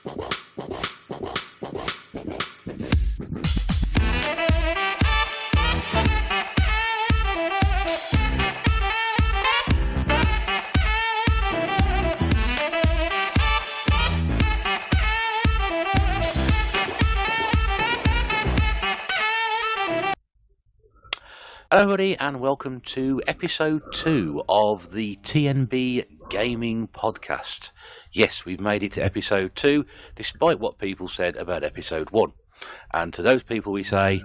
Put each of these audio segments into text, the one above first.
Hello everybody and welcome to episode 2 of the tNB Gaming Podcast. Yes, we've made it to episode 2 despite what people said about episode 1. And to those people we say,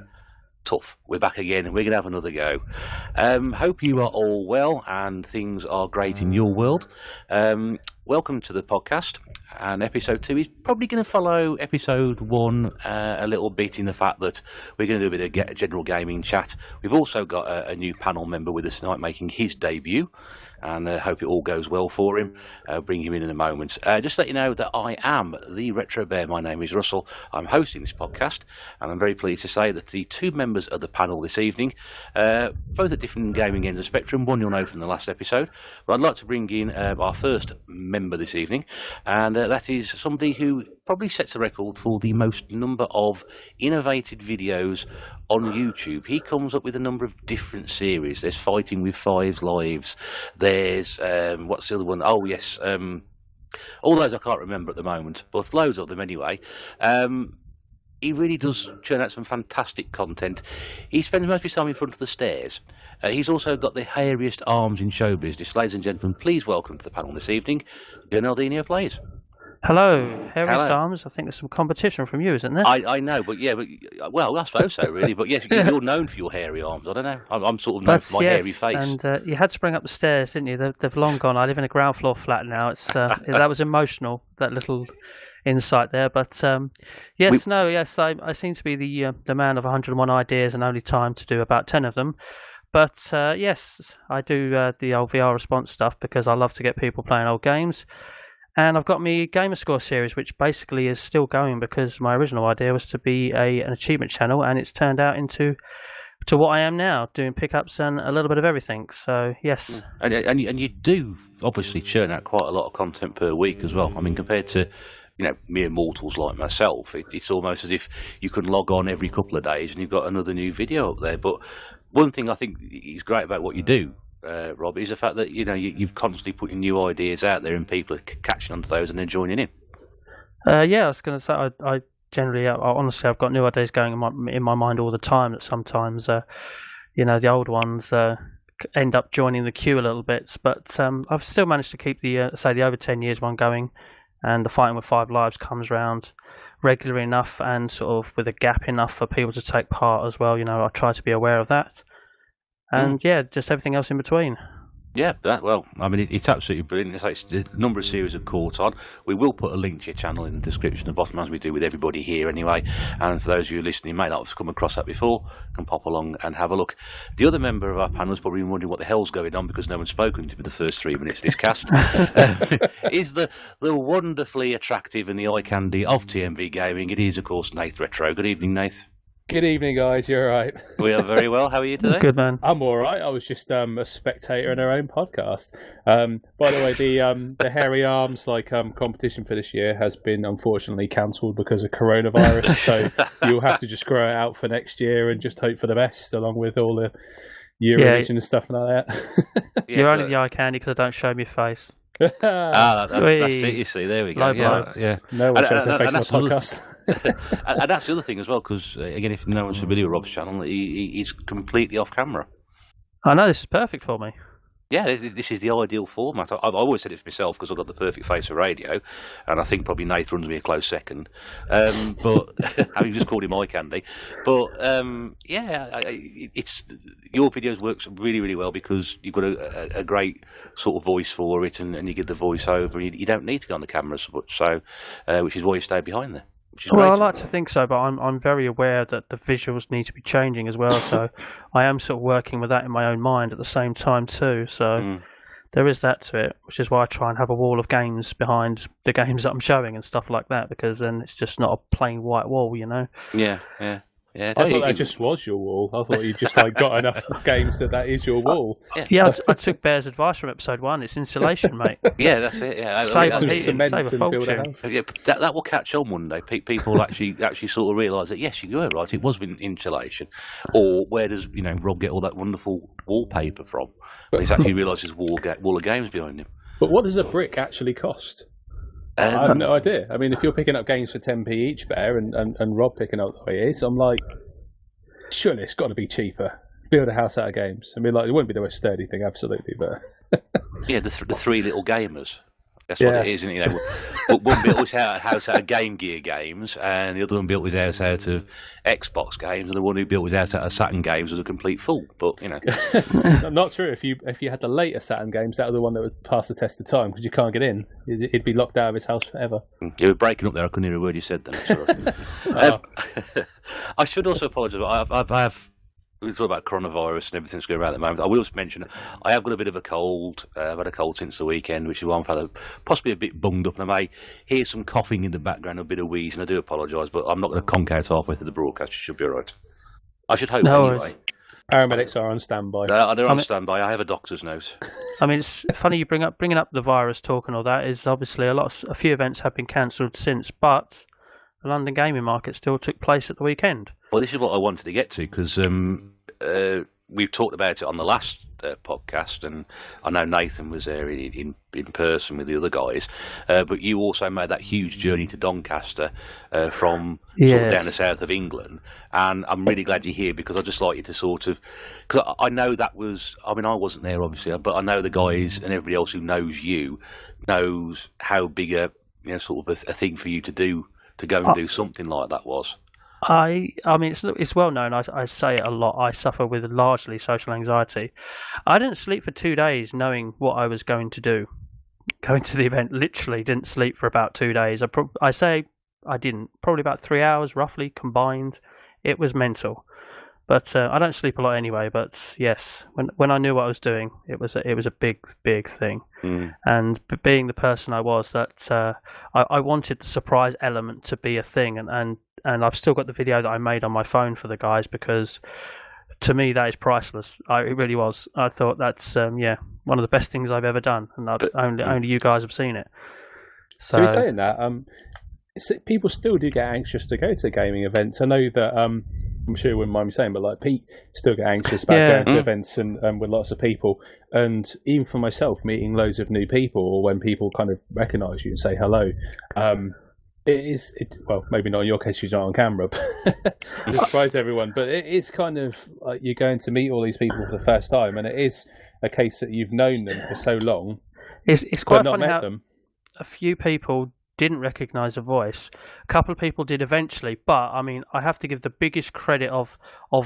tough, we're back again and we're going to have another go. Hope you are all well and things are great in your world. Welcome to the podcast. And episode 2 is probably going to follow episode 1 a little bit in the fact that we're going to do a bit of general gaming chat. We've also got a new panel member with us tonight making his debut, and hope it all goes well for him. Bring him in a moment. Just to let you know that I am the Retro Bear. My name is Russell. I'm hosting this podcast, and I'm very pleased to say that the two members of the panel this evening, both at different gaming ends of the spectrum, one you'll know from the last episode, but I'd like to bring in our first member this evening, and that is somebody who probably sets the record for the most number of innovative videos on YouTube. He comes up with a number of different series. There's Fighting with Fives Lives. There's, what's the other one? Oh, yes. All those I can't remember at the moment, but loads of them anyway. He really does churn out some fantastic content. He spends most of his time in front of the stairs. He's also got the hairiest arms in show business. Ladies and gentlemen, please welcome to the panel this evening, Gurnaldinho Plays. Hello, hairiest arms. I think there's some competition from you, isn't there? I know, but well, I suppose so, really. But yes, you're known for your hairy arms. I don't know. I'm sort of known for my hairy face. And you had to bring up the stairs, didn't you? They've long gone. I live in a ground floor flat now. It's that was emotional, that little insight there. But yes, I seem to be the man of 101 ideas and only time to do about 10 of them. But yes, I do the old VR response stuff because I love to get people playing old games. And I've got my Gamerscore series, which basically is still going because my original idea was to be an achievement channel, and it's turned out into what I am now, doing pickups and a little bit of everything. So yes, and you do obviously churn out quite a lot of content per week as well. I mean, compared to mere mortals like myself, it's almost as if you can log on every couple of days and you've got another new video up there. But one thing I think is great about what you do, Rob, is the fact that you've constantly putting new ideas out there and people are catching onto those and then joining in. I was going to say I generally, honestly, I've got new ideas going in my mind all the time. That sometimes, the old ones end up joining the queue a little bit. But I've still managed to keep the over 10 years one going, and the Fighting with Five Lives comes round regularly enough and sort of with a gap enough for people to take part as well. I try to be aware of that. And just everything else in between. Yeah, it's absolutely brilliant. It's the number of series have caught on. We will put a link to your channel in the description at the bottom, as we do with everybody here anyway. And for those of you listening who may not have come across that before, can pop along and have a look. The other member of our panel is probably wondering what the hell's going on because no one's spoken to me the first 3 minutes of this cast. Is the wonderfully attractive and the eye candy of tNB Gaming. It is, of course, Nath Retro. Good evening, Nath. Good evening, guys. You're all right. We are very well. How are you today? Good, man. I'm all right. I was just a spectator in our own podcast. By the way, the hairy arms competition for this year has been unfortunately cancelled because of coronavirus. So you'll have to just grow it out for next year and just hope for the best, along with all the Eurovision and stuff like that. You're only the eye candy because I don't show my face. That's it. You see, there we go. Yeah. No one shows their face on the podcast. And that's the other thing as well, because again, if no one's familiar with Rob's channel, he's completely off camera. I know, this is perfect for me. Yeah, this is the ideal format. I've always said it for myself because I've got the perfect face for radio, and I think probably Nath runs me a close second. But having just called him eye candy, but it's your videos works really, really well because you've got a great sort of voice for it, and you get the voice over, and you don't need to go on the camera so much. So, which is why you stay behind there. Well, I like to think so, but I'm very aware that the visuals need to be changing as well. So I am sort of working with that in my own mind at the same time too. So there is that to it, which is why I try and have a wall of games behind the games that I'm showing and stuff like that, because then it's just not a plain white wall, Yeah. Yeah, I thought that just was your wall. I thought you just got enough games that is your wall. Yeah, I took Bear's advice from episode 1. It's insulation, mate. Yeah, that's it. Yeah, Save some cement and build a house. Yeah, that will catch on one day. People actually sort of realise that yes, you were right. It was insulation. Or where does Rob get all that wonderful wallpaper from? But he's actually realised there's wall of games behind him. But what does a brick actually cost? I have no idea. I mean, if you're picking up games for 10p each, Bear, and Rob picking up the way he is, I'm like, surely it's got to be cheaper. Build a house out of games. I mean, it wouldn't be the most sturdy thing, absolutely, but yeah, the three little gamers. That's what it is, isn't it? One built his house out of Game Gear games, and the other one built his house out of Xbox games, and the one who built his house out of Saturn games was a complete fool. But not true. If you had the later Saturn games, that was the one that would pass the test of time because you can't get in. He'd be locked out of his house forever. You were breaking up there. I couldn't hear a word you said then. I should also apologise. We talk about coronavirus and everything that's going around at the moment. I will just mention I have got a bit of a cold. I've had a cold since the weekend, which is why I'm possibly a bit bunged up, and I may hear some coughing in the background, a bit of wheezing. I do apologise, but I'm not going to conk out halfway through the broadcast. It should be all right. I should hope anyway. Paramedics are on standby. They're on standby. I have a doctor's note. I mean, it's funny you bringing up the virus talk and all that. Is obviously a few events have been cancelled since, but the London gaming market still took place at the weekend. Well, this is what I wanted to get to because we've talked about it on the last podcast, and I know Nathan was there in person with the other guys, but you also made that huge journey to Doncaster from sort of down the south of England, and I'm really glad you're here because I'd just like you to sort of, because I know that was, I mean I wasn't there obviously, but I know the guys and everybody else who knows you knows how big a sort of a thing for you to do, to go and do something like that was. I mean, it's well known. I say it a lot. I suffer with largely social anxiety. I didn't sleep for 2 days knowing what I was going to do. Going to the event, literally didn't sleep for about 2 days. I say I didn't. Probably about 3 hours, roughly, combined. It was mental. But I don't sleep a lot anyway. But yes, when I knew what I was doing, it was a big thing. Mm. And being the person I was, that I wanted the surprise element to be a thing, and I've still got the video that I made on my phone for the guys because to me that is priceless. It really was. I thought that's one of the best things I've ever done, and only you guys have seen it. So you're saying that people still do get anxious to go to gaming events. I know that I'm sure you wouldn't mind me saying, but like Pete still get anxious about going to events and with lots of people. And even for myself, meeting loads of new people, or when people kind of recognise you and say hello, well, maybe not in your case, she's not on camera, but to surprise everyone. But it is kind of like you're going to meet all these people for the first time, and it is a case that you've known them for so long. It's quite funny how a few people didn't recognise a voice. A couple of people did eventually, but I mean, I have to give the biggest credit of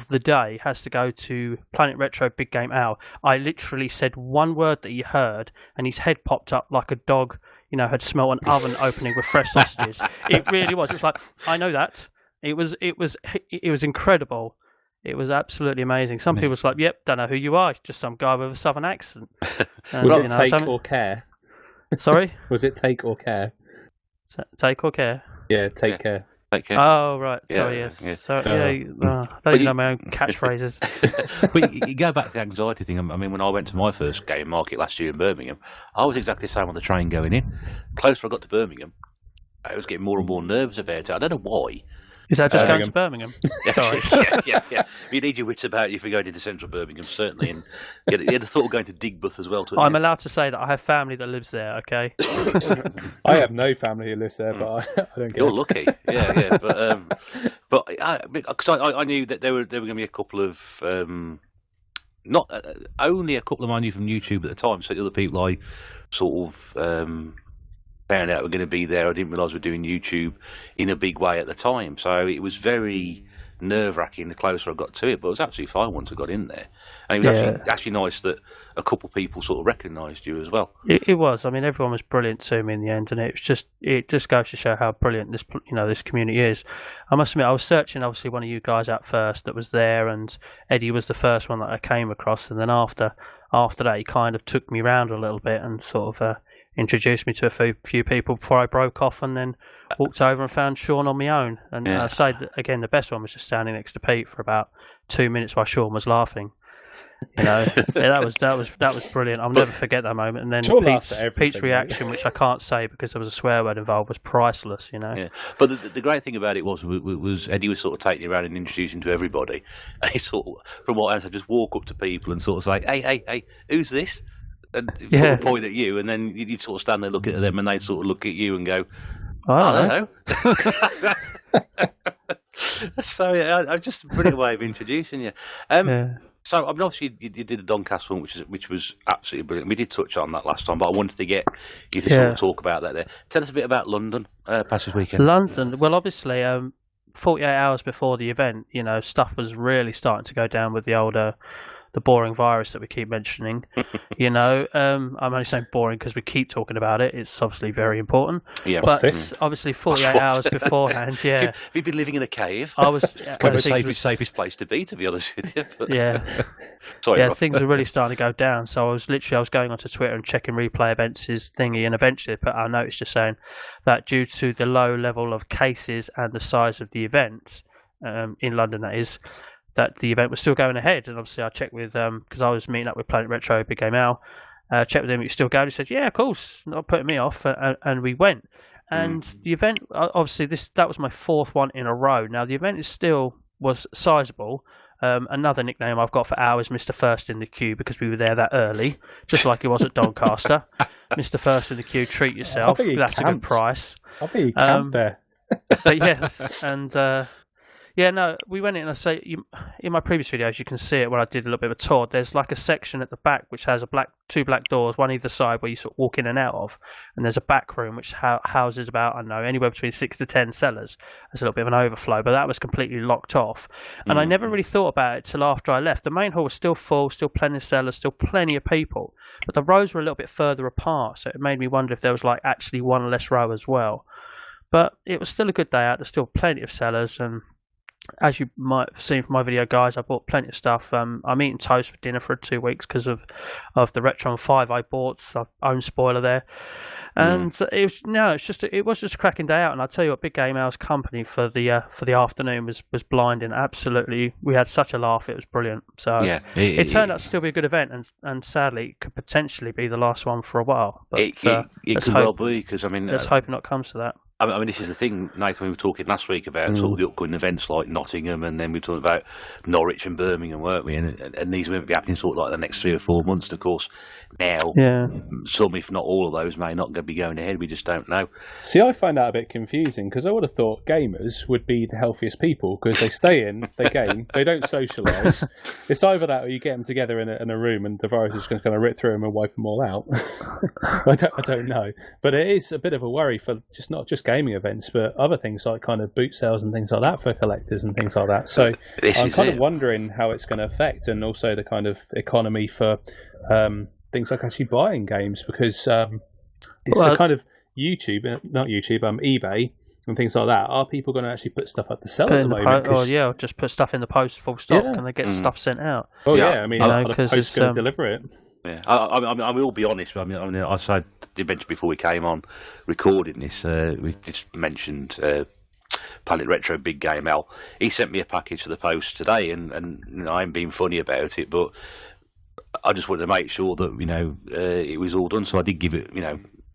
the day has to go to Planet Retro Big Game Al. I literally said one word that he heard, and his head popped up like a dog, had smelt an oven opening with fresh sausages. It really was. It's like, I know that. It was incredible. It was absolutely amazing. Some people was like, "Yep, don't know who you are. It's just some guy with a southern accent." Was it take or care? Sorry? Was it take or care? Take or care? Yeah, take care. Take care. Oh, right. Sorry, yes. Yeah. So, I don't even know my own catchphrases. But you go back to the anxiety thing. I mean, when I went to my first game market last year in Birmingham, I was exactly the same on the train going in. The closer I got to Birmingham, I was getting more and more nervous about it. I don't know why. Is that just going to Birmingham? Sorry. Yeah. You need your wits about you if you're going into central Birmingham, certainly. And you had the thought of going to Digbeth as well. I'm allowed to say that I have family that lives there, okay? I have no family who lives there, but I don't care. You're lucky. Yeah. But because I knew that there were going to be a couple of... not only a couple of I knew from YouTube at the time, so the other people I sort of... found out we're going to be there. I didn't realise we're doing YouTube in a big way at the time, so it was very nerve-wracking the closer I got to it, but it was absolutely fine once I got in there. And it was actually nice that a couple of people sort of recognised you as well. It was. I mean, everyone was brilliant to me in the end, and it just goes to show how brilliant this community is. I must admit, I was searching obviously one of you guys out first that was there, and Eddie was the first one that I came across, and then after that he kind of took me round a little bit and sort of introduced me to a few people before I broke off, and then walked over and found Sean on my own. And I say that, again, the best one was just standing next to Pete for about 2 minutes while Sean was laughing. You know, that was brilliant. I'll never forget that moment. And then Pete's reaction, which I can't say because there was a swear word involved, was priceless. You know. Yeah. But the great thing about it was Eddie was sort of taking you around and introducing to everybody, and he sort of, from what I understand, just walk up to people and sort of say, "Hey, who's this?" And sort of point at you, and then you'd sort of stand there looking at them, and they'd sort of look at you and go, "I don't know." So just a brilliant way of introducing you. So, I mean, obviously, you did the Doncaster one, which was absolutely brilliant. We did touch on that last time, but I wanted to get you to sort of talk about that there. Tell us a bit about London past this weekend. London, well, obviously, 48 hours before the event, you know, stuff was really starting to go down with the boring virus that we keep mentioning. You know, I'm only saying boring because we keep talking about it. It's obviously very important. Yeah, but obviously 48 hours beforehand. Yeah, have you been living in a cave? I was the safest place to be honest with you. But, yeah, sorry, yeah, Rob. things were really starting to go down. So I was going onto Twitter and checking replay events' thingy, and eventually put out a notice just saying that due to the low level of cases and the size of the event in London, that is, that the event was still going ahead. And obviously I checked with, because I was meeting up with Planet Retro, Big Game Al, checked with him, it was still going. He said, yeah, of course, not putting me off, and we went. And the event, obviously that was my fourth one in a row. Now the event was sizable. Another nickname I've got for Al is Mr. First in the Queue, because we were there that early, just like it was at Doncaster. Mr. First in the Queue, treat yourself, that's a good price. I think he camped there. But yeah, and... yeah, no, we went in, and I say, in my previous videos, you can see it when I did a little bit of a tour. There's like a section at the back which has two black doors, one either side, where you sort of walk in and out of. And there's a back room which houses about, I don't know, anywhere between 6 to 10 sellers. There's a little bit of an overflow, but that was completely locked off. And I never really thought about it till after I left. The main hall was still full, still plenty of sellers, still plenty of people. But the rows were a little bit further apart, so it made me wonder if there was like actually one less row as well. But it was still a good day out. There's still plenty of sellers, and as you might have seen from my video, guys, I bought plenty of stuff. I'm eating toast for dinner for 2 weeks because of the Retron 5 I bought. So I own spoiler there. And it was just a cracking day out. And I tell you what, Big Game Al's company for the afternoon was blinding. Absolutely, we had such a laugh. It was brilliant. So it turned out to still be a good event, and sadly, it could potentially be the last one for a while. But it could well be, because I mean, let's hope it not comes to that. I mean, this is the thing, Nathan, we were talking last week about sort of the upcoming events like Nottingham, and then we were talking about Norwich and Birmingham, weren't we? And these will be happening sort of like the next 3 or 4 months. Of course, now, some, if not all of those, may not be going ahead. We just don't know. See, I find that a bit confusing, because I would have thought gamers would be the healthiest people, because they stay in, they game, they don't socialise. It's either that or you get them together in a room and the virus is going to kind of rip through them and wipe them all out. I don't know. But it is a bit of a worry for not just gaming events, but other things like kind of boot sales and things like that for collectors and things like that. So I'm kind of wondering how it's going to affect, and also the kind of economy for things like actually buying games, because it's a kind of eBay and things like that. Are people going to actually put stuff up to sell at the moment? Or just put stuff in the post full stop and they get stuff sent out. Oh yeah, I mean, are the post going to deliver it? Yeah, I will be honest. I mean, I said mentioned before we came on recording this. We just mentioned Planet Retro Big Game Al. He sent me a package for the post today, and you know, I ain't being funny about it, but I just wanted to make sure that it was all done. So I did give it.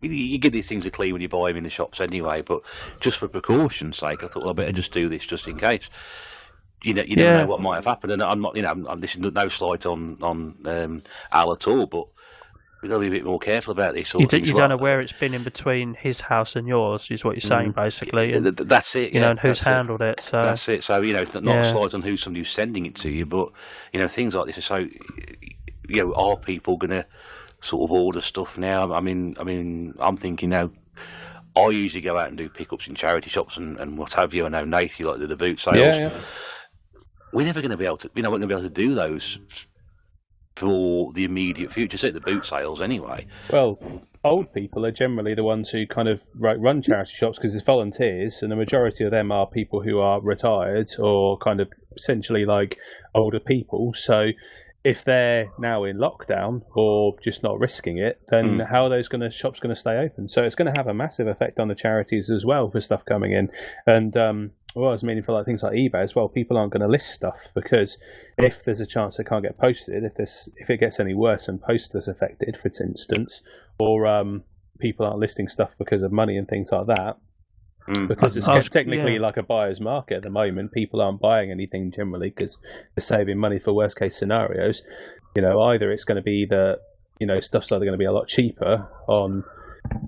You give these things a clean when you buy them in the shops anyway, but just for precaution's sake, I thought I better just do this just in case. You never know what might have happened, and I'm not. This is no slight on Al at all, but we've got to be a bit more careful about this. You don't know where it's been in between his house and yours, is what you're saying, basically. And, that's it. And who's handled it. So that's it. So it's not a slight on who's sending it to you, but things like this are so. Are people going to sort of order stuff now? I mean, I'm thinking now. I usually go out and do pickups in charity shops and what have you. I know Nath, you like to do the boot sales. Yeah. We're never going to be able to. We're not going to be able to do those for the immediate future. Say the boot sales anyway. Well, old people are generally the ones who kind of run charity shops because it's volunteers, and the majority of them are people who are retired or kind of essentially like older people. So if they're now in lockdown or just not risking it, then how are those shops going to stay open? So it's going to have a massive effect on the charities as well for stuff coming in. And what I was meaning for like things like eBay as well, people aren't going to list stuff because if there's a chance they can't get posted, if it gets any worse and posters affected, for instance, or people aren't listing stuff because of money and things like that. Because it's technically like a buyer's market at the moment. People aren't buying anything generally because they're saving money for worst case scenarios. Either it's going to be that stuff's either going to be a lot cheaper on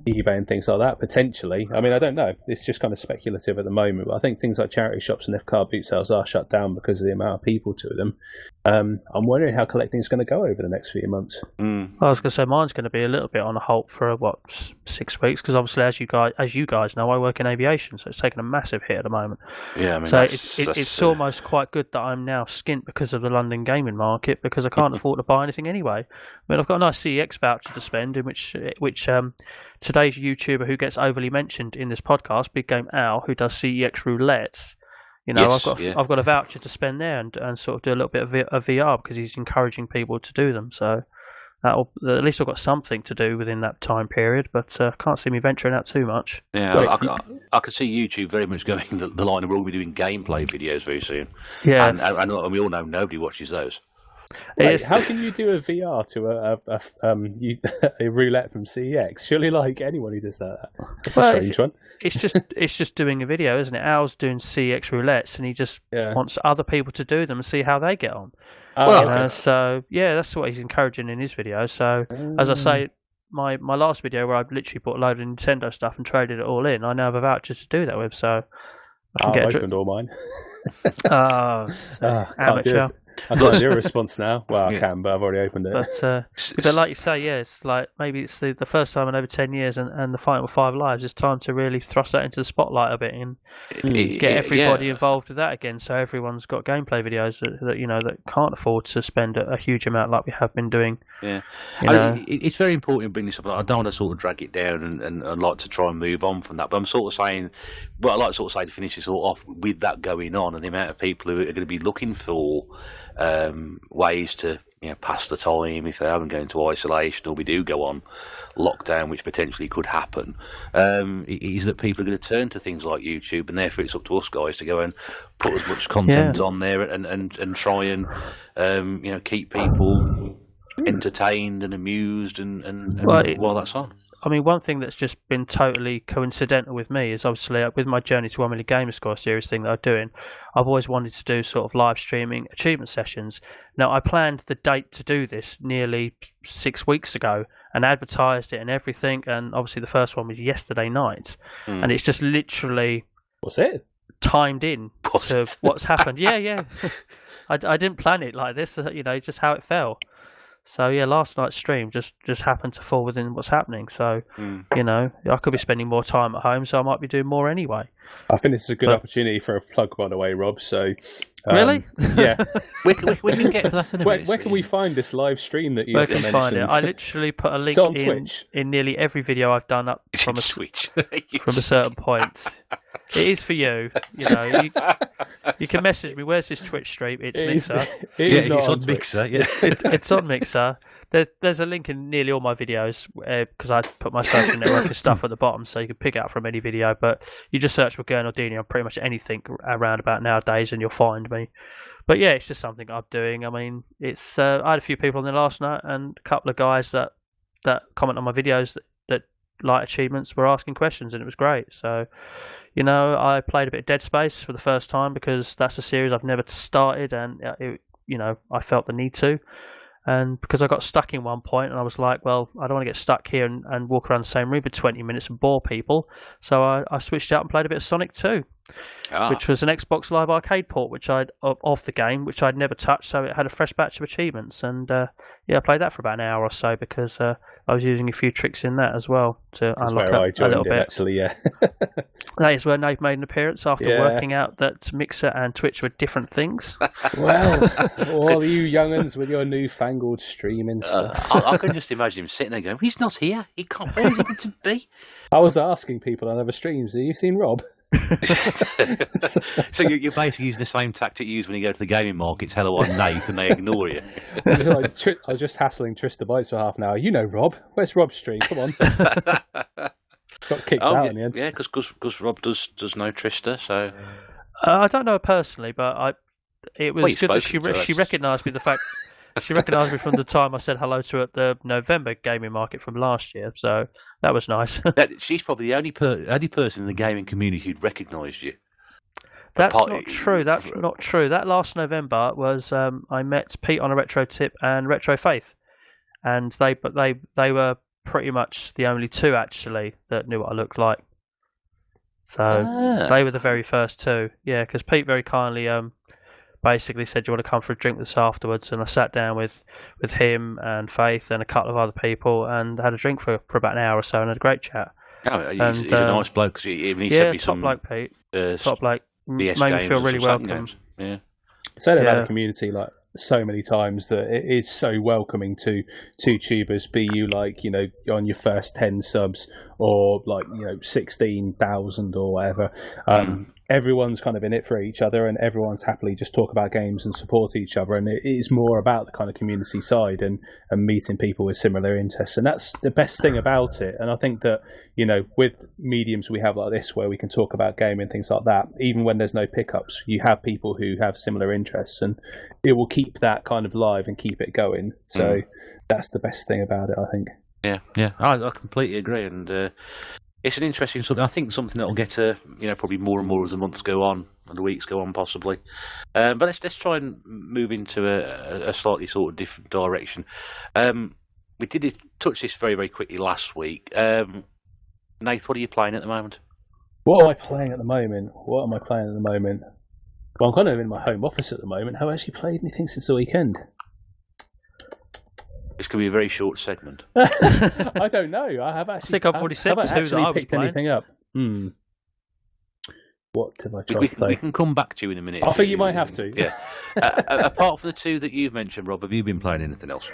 eBay and things like that, potentially. I mean, I don't know. It's just kind of speculative at the moment. But I think things like charity shops and car boot sales are shut down because of the amount of people to them. I'm wondering how collecting is going to go over the next few months. I was going to say mine's going to be a little bit on a halt for 6 weeks because obviously, as you guys know, I work in aviation, so it's taken a massive hit at the moment. Yeah, I mean, so it's almost quite good that I'm now skint because of the London gaming market because I can't afford to buy anything anyway. I mean, I've got a nice CEX voucher to spend, in which today's YouTuber who gets overly mentioned in this podcast, Big Game Al, who does CEX roulette. I've got a voucher to spend there and sort of do a little bit of VR because he's encouraging people to do them. So at least I've got something to do within that time period, but can't see me venturing out too much. Yeah, I could see YouTube very much going the line of we're all be doing gameplay videos very soon. Yeah, and we all know nobody watches those. Wait, how can you do a VR to a roulette from CEX? Surely, like anyone who does that, it's a strange one. It's just doing a video, isn't it? Al's doing CEX roulettes, and he just wants other people to do them and see how they get on. So that's what he's encouraging in his video. So as I say, my last video where I literally bought a load of Nintendo stuff and traded it all in, I now have a voucher to do that with. So I've opened all mine. Amateur. I've got zero response now. Well, I can, but I've already opened it. But like you say, it's like maybe it's the first time in over 10 years, and the Fighting with Five Lives. It's time to really thrust that into the spotlight a bit and get everybody involved with that again. So everyone's got gameplay videos that can't afford to spend a huge amount like we have been doing. Yeah, it's very important to bring this up. I don't want to sort of drag it down and like to try and move on from that. But I'm sort of saying, I like to sort of say to finish this all off with that going on and the amount of people who are going to be looking for ways to pass the time if they haven't go into isolation or we do go on lockdown, which potentially could happen, is that people are going to turn to things like YouTube, and therefore it's up to us guys to go and put as much content on there and try and keep people entertained and amused and while that's on. I mean, one thing that's just been totally coincidental with me is obviously with my Journey to 1 Million Gamer Score series thing that I'm doing, I've always wanted to do sort of live streaming achievement sessions. Now, I planned the date to do this nearly 6 weeks ago and advertised it and everything, and obviously the first one was yesterday night, and it's just literally... What's it? Timed in to what's happened. Yeah. I didn't plan it like this, just how it fell. So last night's stream just happened to fall within what's happening. So I could be spending more time at home, so I might be doing more anyway. I think this is a good opportunity for a plug, by the way, Rob. So really, yeah, we can get to that in a minute. Where can we find this live stream that you've mentioned? Where can find it? I literally put a link in nearly every video I've done up from a certain point. It is for you. You can message me. Where's this Twitch stream? It's Mixer. It's on Mixer. Yeah, it's on Mixer. There's a link in nearly all my videos because I put my social network and stuff at the bottom, so you can pick it out from any video. But you just search for Gurnaldinho on pretty much anything around about nowadays, and you'll find me. But yeah, it's just something I'm doing. I mean, it's I had a few people on there last night, and a couple of guys that comment on my videos that like achievements were asking questions, and it was great. So. I played a bit of Dead Space for the first time because that's a series I've never started, and I felt the need to. And because I got stuck in one point, and I was like, well, I don't want to get stuck here and walk around the same room for 20 minutes and bore people. So I switched out and played a bit of Sonic 2, which was an Xbox Live Arcade port, of the game, which I'd never touched. So it had a fresh batch of achievements, and I played that for about an hour or so because I was using a few tricks in that as well to unlock a little bit. Actually, yeah. That is where Nath made an appearance after working out that Mixer and Twitch were different things. Well, all you young'uns with your newfangled streaming stuff. I can just imagine him sitting there going, he's not here. He can't. Where is he meant to be? I was asking people on other streams, have you seen Rob? So you're basically using the same tactic you use when you go to the gaming markets. Hello, I'm Nath, and they ignore you. I was just hassling Trista Bites for half an hour. You know Rob. Where's Rob's stream? Come on. Got kicked out in the end. Yeah, because Rob does know Trista, so... I don't know her personally, but it was good that she recognised me. The fact she recognised me from the time I said hello to her at the November gaming market from last year, so that was nice. She's probably the only person in the gaming community who'd recognised you. That's not true. That's not true. That last November was I met Pete on a Retro Tip and Retro Faith, and they were pretty much the only two actually that knew what I looked like. So they were the very first two. Yeah, because Pete very kindly basically said, "Do you want to come for a drink with us afterwards?" And I sat down with him and Faith and a couple of other people and had a drink for about an hour or so and had a great chat. Oh, he's a nice bloke. Cause he sent me top some bloke, Pete. Top bloke. BS made me feel really welcome. Games. Yeah. Said about the community like so many times that it is so welcoming to tubers, be you like, you know, on your first 10 subs or like, you know, 16,000 or whatever. Everyone's kind of in it for each other and everyone's happily just talk about games and support each other, and it is more about the kind of community side and meeting people with similar interests, and that's the best thing about it. And I think that, you know, with mediums we have like this where we can talk about gaming and things like that, even when there's no pickups, you have people who have similar interests and it will keep that kind of live and keep it going. So that's the best thing about it, I think. Yeah, I completely agree, and it's an interesting something. I think something that will get probably more and more as the months go on and the weeks go on, possibly. But let's try and move into a slightly sort of different direction. We did touch this very, very quickly last week. Nath, what are you playing at the moment? What am I playing at the moment? Well, I'm kind of in my home office at the moment. Have I actually played anything since the weekend? It's going to be a very short segment. I don't know. I think I've already said two that I was picked playing. Anything up. What did I try to play? We can come back to you in a minute. I think you might have to. Yeah. Apart from the two that you've mentioned, Rob, have you been playing anything else?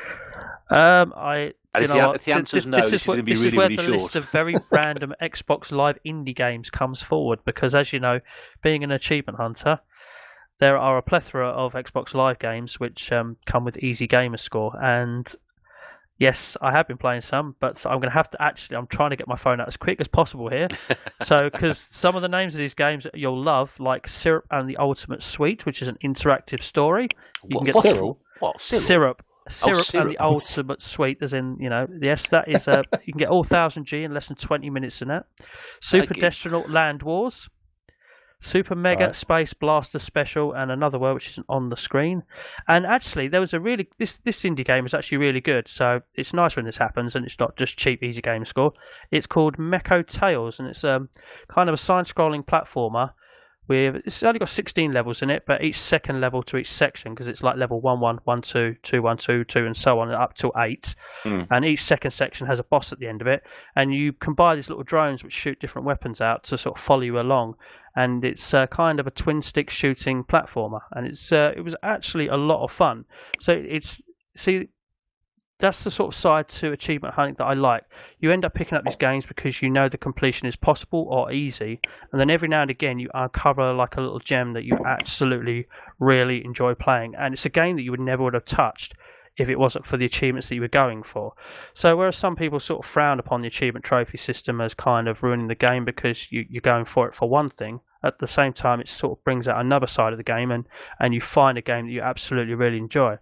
If the answer's no, this is going to be really, really short. This is where the list of very random Xbox Live indie games comes forward, because as you know, being an achievement hunter, there are a plethora of Xbox Live games which come with easy gamer score, and yes, I have been playing some, but I'm going to have to I'm trying to get my phone out as quick as possible here. So, because some of the names of these games you'll love, like Syrup and the Ultimate Suite, which is an interactive story. Syrup. Syrup and the Ultimate Suite, as in, yes, that is, you can get all 1000G in less than 20 minutes in that. Super Destronaut Land Wars. Super Mega Space Blaster Special, and another word which isn't on the screen. And actually, there was this indie game is actually really good, so it's nice when this happens, and it's not just cheap, easy game score. It's called Mecho Tales, and it's kind of a side-scrolling platformer. It's only got 16 levels in it, but each second level to each section, because it's like level 1, 1, 1, 2, 2, 1, 2, 2, and so on, up to 8. And each second section has a boss at the end of it, and you can buy these little drones which shoot different weapons out to sort of follow you along. And it's kind of a twin-stick shooting platformer, and it was actually a lot of fun. So that's the sort of side to achievement hunting that I like. You end up picking up these games because you know the completion is possible or easy, and then every now and again you uncover like a little gem that you absolutely really enjoy playing, and it's a game that you would have touched if it wasn't for the achievements that you were going for. So whereas some people sort of frown upon the achievement trophy system as kind of ruining the game because you're going for it for one thing, at the same time it sort of brings out another side of the game, and you find a game that you absolutely really enjoy.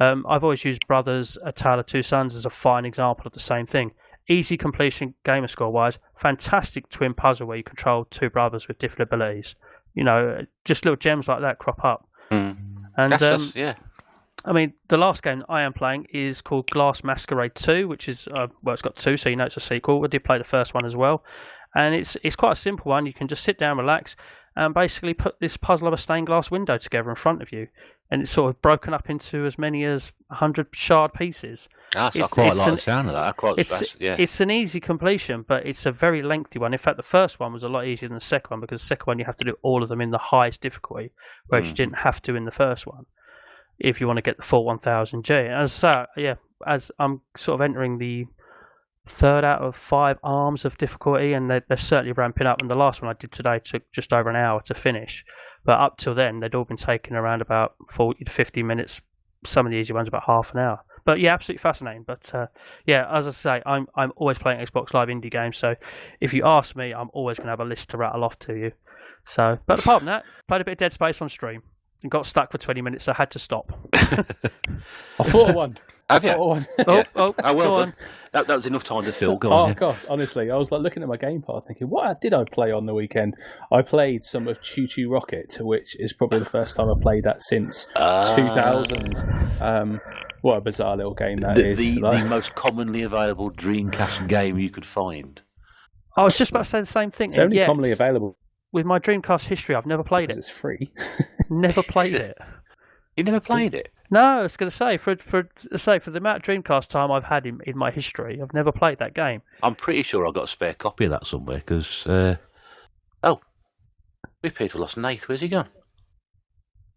I've always used Brothers: A Tale of Two Sons as a fine example of the same thing. Easy completion gamer score wise, fantastic twin puzzle where you control two brothers with different abilities. Just little gems like that crop up. And yeah. I mean, the last game I am playing is called Glass Masquerade 2, which is, it's got two, so you know it's a sequel. I did play the first one as well. And it's quite a simple one. You can just sit down, relax, and basically put this puzzle of a stained glass window together in front of you. And it's sort of broken up into as many as 100 shard pieces. I quite like the sound of that. It's an easy completion, but it's a very lengthy one. In fact, the first one was a lot easier than the second one, because the second one you have to do all of them in the highest difficulty, whereas you didn't have to in the first one, if you want to get the full 1000G. As I'm sort of entering the third out of 5 arms of difficulty, and they're certainly ramping up. And the last one I did today took just over an hour to finish. But up till then, they'd all been taking around about 40 to 50 minutes. Some of the easy ones about half an hour. But yeah, absolutely fascinating. But as I say, I'm always playing Xbox Live indie games. So if you ask me, I'm always going to have a list to rattle off to you. So, but apart from that, played a bit of Dead Space on stream and got stuck for 20 minutes, so I had to stop. I thought of one. Have you? Oh, well go on. That was enough time to fill. Go on. Oh, God, honestly, I was like looking at my game part thinking, what did I play on the weekend? I played some of Choo Choo Rocket, which is probably the first time I played that since 2000. What a bizarre little game that is. The most commonly available Dreamcast game you could find. I was just about to say the same thing. It's only commonly available. With my Dreamcast history, I've never played it. It's free. Never played it. You never played it? No, I was going to say for the amount of Dreamcast time I've had in my history, I've never played that game. I'm pretty sure I've got a spare copy of that somewhere because. We appear to have lost Nath. Where's he gone?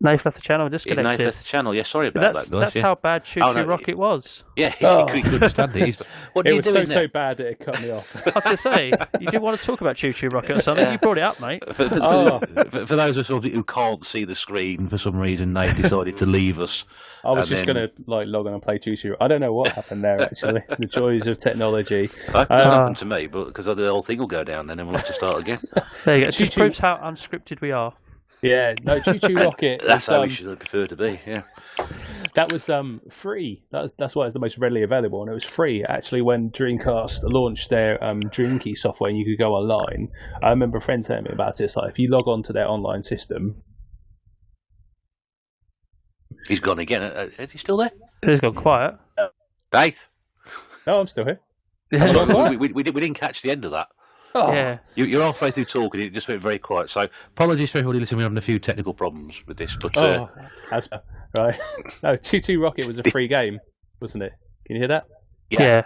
Nath left the channel, disconnected. Nath left the channel. Yeah, sorry about that, guys. That's how bad Choo Choo Rocket was. Yeah, he couldn't stand it. What it was so bad that it cut me off. I was going to say, you didn't want to talk about Choo Choo Rocket or something. You brought it up, mate. For those of us who can't see the screen for some reason, Nath decided to leave us. I was just going to log on and play Choo Choo. I don't know what happened there, actually. The joys of technology. That happened to me, but because the whole thing will go down, then we'll have to start again. There you go. It just proves how unscripted we are. Yeah, no, Choo Choo Rocket. That's how we should prefer to be. Yeah, that was free. That's why it's the most readily available, and it was free actually when Dreamcast launched their Dream Key software. And you could go online. I remember a friend telling me about it. It's like if you log on to their online system. He's gone again. Is he still there? He's gone quiet. Nath? No, I'm still here. We didn't catch the end of that. Oh. Yeah, you're halfway through talking. It just went very quiet. So apologies for everybody listening. We're having a few technical problems with this, but right. No, Choo Choo Rocket was a free game, wasn't it? Can you hear that? Yeah.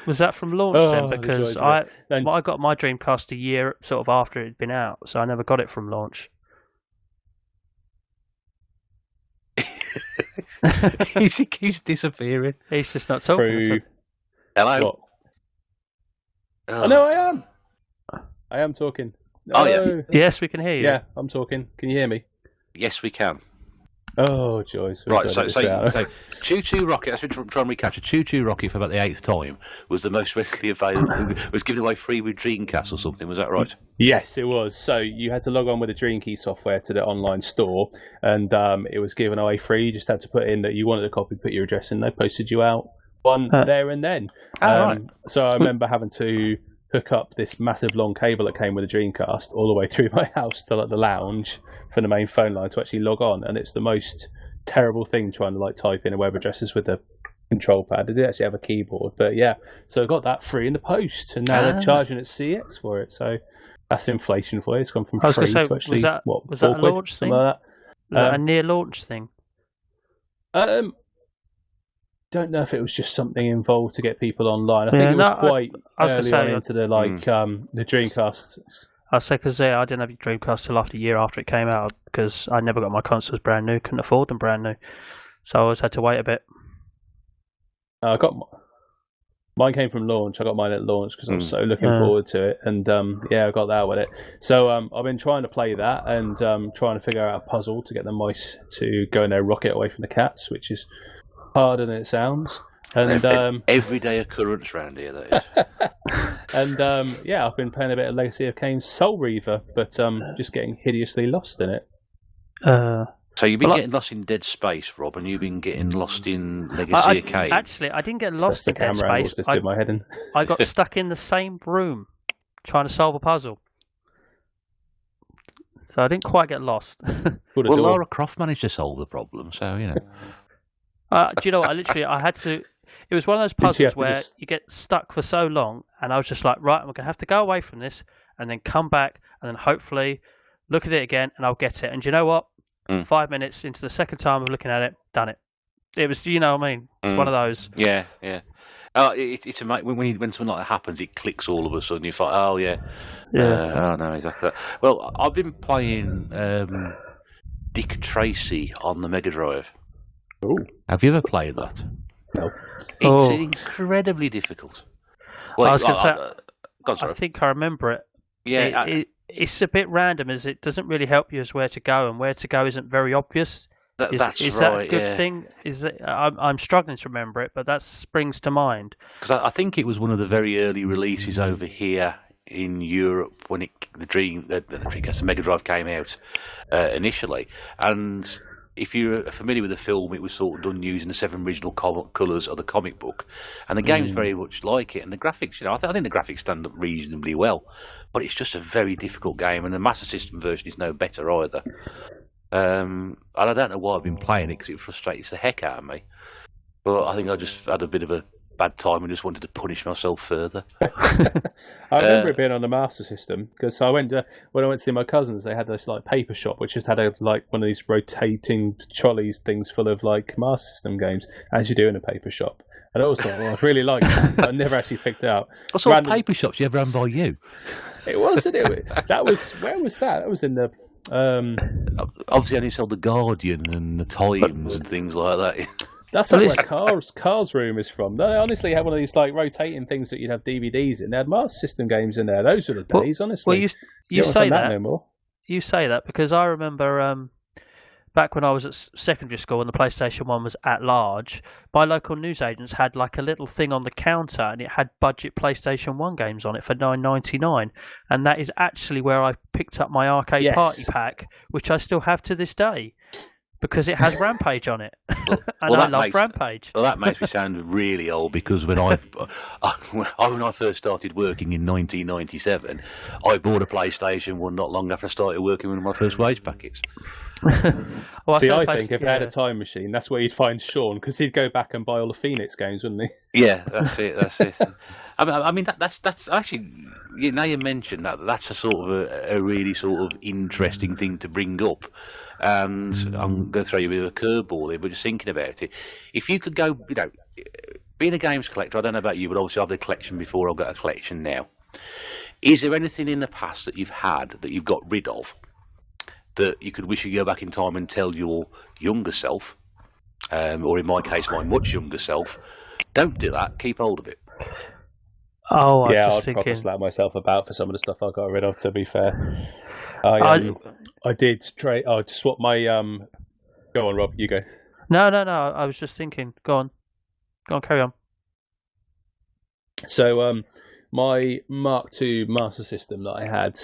Was that from launch then? Because the I got my Dreamcast a year sort of after it had been out, so I never got it from launch. He keeps disappearing. He's just not talking. Hello. What? Oh. No, I am. I am talking. Oh, yeah. Yes, we can hear you. Yeah, I'm talking. Can you hear me? Yes, we can. Oh, Joyce. Right, so Choo Choo Rocket, that's been trying to recapture. Choo Choo Rocket for about the 8th time was the most readily available. Was given away free with Dreamcast or something, was that right? Yes, it was. So you had to log on with the Dream Key software to the online store, and it was given away free. You just had to put in that you wanted a copy, put your address in, they posted you out one there and then. Right. So I remember having to hook up this massive long cable that came with a Dreamcast all the way through my house to the lounge for the main phone line to actually log on, and it's the most terrible thing trying to type in a web addresses with the control pad. They did actually have a keyboard, but yeah, so I got that free in the post, and now they're charging at CX for it, so that's inflation for you. It's gone from free to actually was that a launch thing? Like that. A near launch thing? Don't know if it was just something involved to get people online. I think it was quite early on into the the Dreamcast. I'll say because I didn't have a Dreamcast till after a year after it came out because I never got my consoles brand new, couldn't afford them brand new, so I always had to wait a bit. I got mine came from launch. I got mine at launch because I was so looking forward to it, and I got that with it. So I've been trying to play that and trying to figure out a puzzle to get the mice to go in their rocket away from the cats, which is harder than it sounds, and everyday occurrence around here, that is. And I've been playing a bit of Legacy of Kain Soul Reaver, but just getting hideously lost in it. So you've been getting lost in Dead Space, Rob, and you've been getting lost in Legacy of Kain. Actually, I didn't get lost in Dead Space. Just did my head in. I got stuck in the same room trying to solve a puzzle. So I didn't quite get lost. Well, Lara Croft managed to solve the problem, so, you know. Do you know what? I had to. It was one of those puzzles where you get stuck for so long, and I was just like, right, I'm going to have to go away from this, and then come back, and then hopefully look at it again, and I'll get it. And do you know what? 5 minutes into the second time of looking at it, done it. It was, you know what I mean? It's one of those. Yeah. It's amazing when something like that happens, it clicks all of a sudden. You think, oh yeah. No, exactly. Well, I've been playing Dick Tracy on the Mega Drive. Ooh. Have you ever played that? No. It's incredibly difficult. Well, I was going to say, go on, sorry. I think I remember it. Yeah, it's a bit random, as it doesn't really help you as where to go, and where to go isn't very obvious. that's is right. that a good thing? Is it? I'm struggling to remember it, but that springs to mind. Because I think it was one of the very early releases over here in Europe when the Mega Drive came out initially, and if you're familiar with the film, it was sort of done using the 7 original colours of the comic book, and the game's very much like it. And the graphics, I think the graphics stand up reasonably well, but it's just a very difficult game, and the Master System version is no better either. And I don't know why I've been playing it because it frustrates the heck out of me. But I think I just had a bit of a bad time and just wanted to punish myself further. I remember it being on the Master System because when I went to see my cousins, they had this like paper shop which just had one of these rotating trolleys things full of like Master System games, as you do in a paper shop. And I always thought, I really liked it, but I never actually picked it out. What sort of paper shops you ever run by you? It wasn't it? Where was that? That was in the. Obviously, I only sold the Guardian and the Times and things like that. That's like where Carl's room is from. They honestly had one of these like rotating things that you'd have DVDs in. They had Master System games in there. Those were the days, honestly. Well, you say that. No more. You say that because I remember back when I was at secondary school and the PlayStation 1 was at large, my local newsagents had like a little thing on the counter and it had budget PlayStation 1 games on it for $9.99, and that is actually where I picked up my arcade party pack, which I still have to this day. Because it has Rampage on it, and I love Rampage. Well, that makes me sound really old. Because when I first started working in 1997, I bought a PlayStation 1 not long after I started working with my first wage packets. Well, See, I think if I had a time machine, that's where you'd find Sean, because he'd go back and buy all the Phoenix games, wouldn't he? Yeah, that's it. I mean, that's actually, now you mention that, that's a sort of a really sort of interesting thing to bring up. And I'm going to throw you a bit of a curveball here, but just thinking about it, if you could go, being a games collector, I don't know about you, but obviously I've had a collection before, I've got a collection now. Is there anything in the past that you've had that you've got rid of that you could wish you could go back in time and tell your younger self, or in my case, my much younger self, don't do that, keep hold of it? Oh, I'd probably slap myself about for some of the stuff I got rid of, to be fair. I did swap my Go on, Rob. You go. No. I was just thinking. Go on. Carry on. So, my Mark II Master System that I had,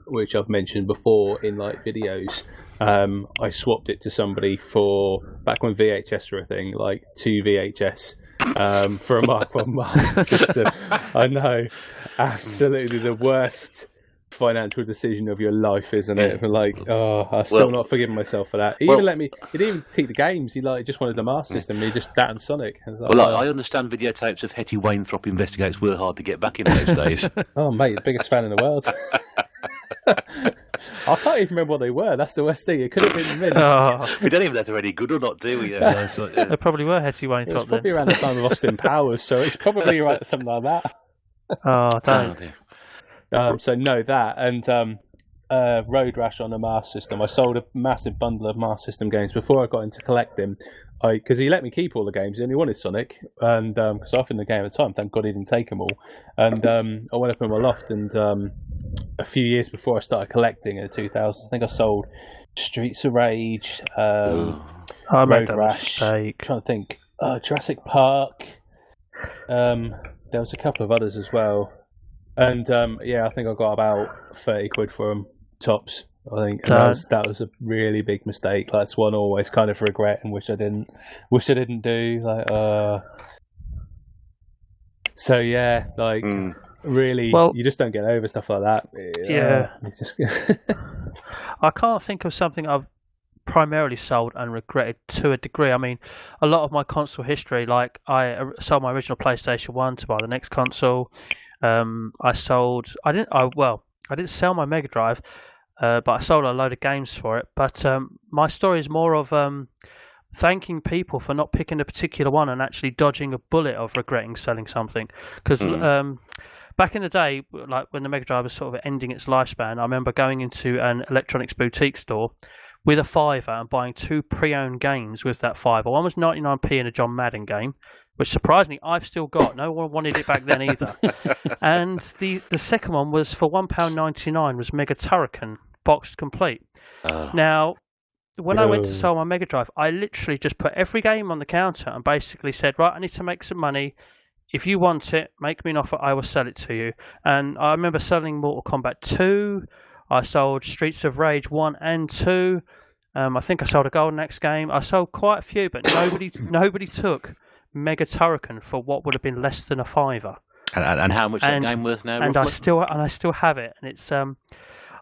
which I've mentioned before in like videos, I swapped it to somebody for back when VHS were a thing, like 2 VHS. For a Mark I Master System. I know, absolutely the worst financial decision of your life, isn't it? But I'm still not forgiving myself for that. He didn't even take the games. He just wanted the Master System. He just that and Sonic. I understand videotapes of Hetty Wainthropp Investigates were hard to get back in those days. Oh mate, the biggest fan in the world. I can't even remember what they were. That's the worst thing. It could have been Mint. We don't even know if they're any good or not, do we? They probably were Hetty Wainthropp. It was probably around the time of Austin Powers, so it's probably right something like that. Oh, don't. So no, that and Road Rash on the Master System. I sold a massive bundle of Master System games before I got into collecting. Because he let me keep all the games. He only wanted Sonic, and because I was in the game at the time, thank God he didn't take them all. And I went up in my loft, and a few years before I started collecting in the 2000s, I think I sold Streets of Rage, Road Rash. I'm trying to think, Jurassic Park. There was a couple of others as well. And I think I got about 30 quid for them, tops. I think that was a really big mistake. That's one I always kind of regret and wish I didn't do. Really, you just don't get over stuff like that. It's just I can't think of something I've primarily sold and regretted to a degree. I mean, a lot of my console history, like I sold my original PlayStation 1 to buy the next console. I didn't sell my Mega Drive, but I sold a load of games for it. But my story is more of thanking people for not picking a particular one and actually dodging a bullet of regretting selling something. Because back in the day, like when the Mega Drive was sort of ending its lifespan, I remember going into an electronics boutique store with a fiver and buying 2 pre-owned games with that fiver. One was 99p in a John Madden game, which surprisingly I've still got. No one wanted it back then either. And the second one was for £1.99 was Mega Turrican, boxed complete. Now, when I went to sell my Mega Drive, I literally just put every game on the counter and basically said, right, I need to make some money. If you want it, make me an offer, I will sell it to you. And I remember selling Mortal Kombat 2. I sold Streets of Rage 1 and 2. I think I sold a Golden Axe game. I sold quite a few, but nobody took Mega Turrican for what would have been less than a fiver. And how much is that game worth now? And I still have it. And it's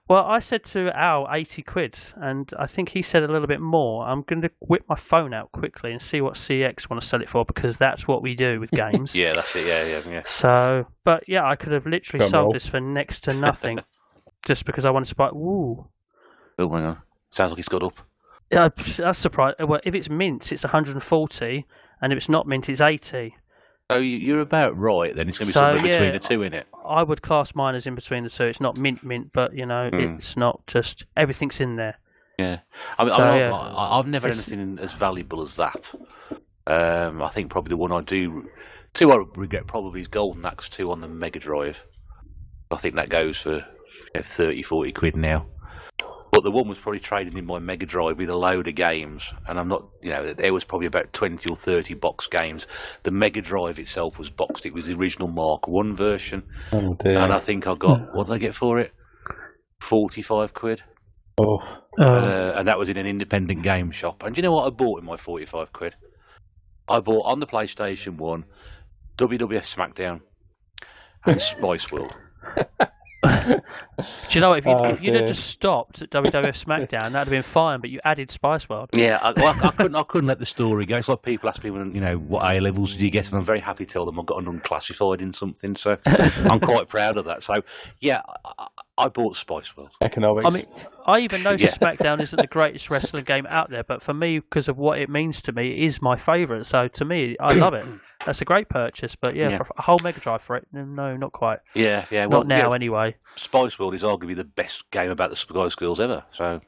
well, I said to Al 80 quid, and I think he said a little bit more. I'm going to whip my phone out quickly and see what CX want to sell it for, because that's what we do with games. Yeah, that's it. Yeah. So, but yeah, I could have literally sold this for next to nothing, just because I wanted to buy. Ooh. Oh, hang on. Sounds like it's got up. Yeah, that's surprising. Well, if it's mint, it's 140, and if it's not mint, it's 80. So you're about right, then. It's going to be somewhere between the two, innit? I would class mine as in between the two. It's not mint, but, it's not just... Everything's in there. Yeah. I've never had anything as valuable as that. I think probably the one I do... Two I regret probably is Golden Axe 2 on the Mega Drive. I think that goes for 30, 40 quid now. But the one was probably trading in my Mega Drive with a load of games, and I'm not, there was probably about 20 or 30 box games. The Mega Drive itself was boxed. It was the original Mark 1 version. Oh, dear. And I think I got, what did I get for it? 45 quid. Oh. And that was in an independent game shop. And do you know what I bought in my 45 quid? I bought on the PlayStation 1, WWF SmackDown, and Spice World. Do you know what? If you'd have just stopped at WWF SmackDown, that'd have been fine. But you added Spice World. Yeah, I couldn't let the story go. It's like people ask me, what A levels did you get, and I'm very happy to tell them I got an unclassified in something. So I'm quite proud of that. So yeah, I bought Spice World. Economics. I mean, I even know SmackDown isn't the greatest wrestling game out there, but for me, because of what it means to me, it is my favourite. So to me, I love it. That's a great purchase. But for a whole Mega Drive for it, no, not quite. Yeah. Well, not now, anyway. Spice World is arguably the best game about the Spice Girls ever. So.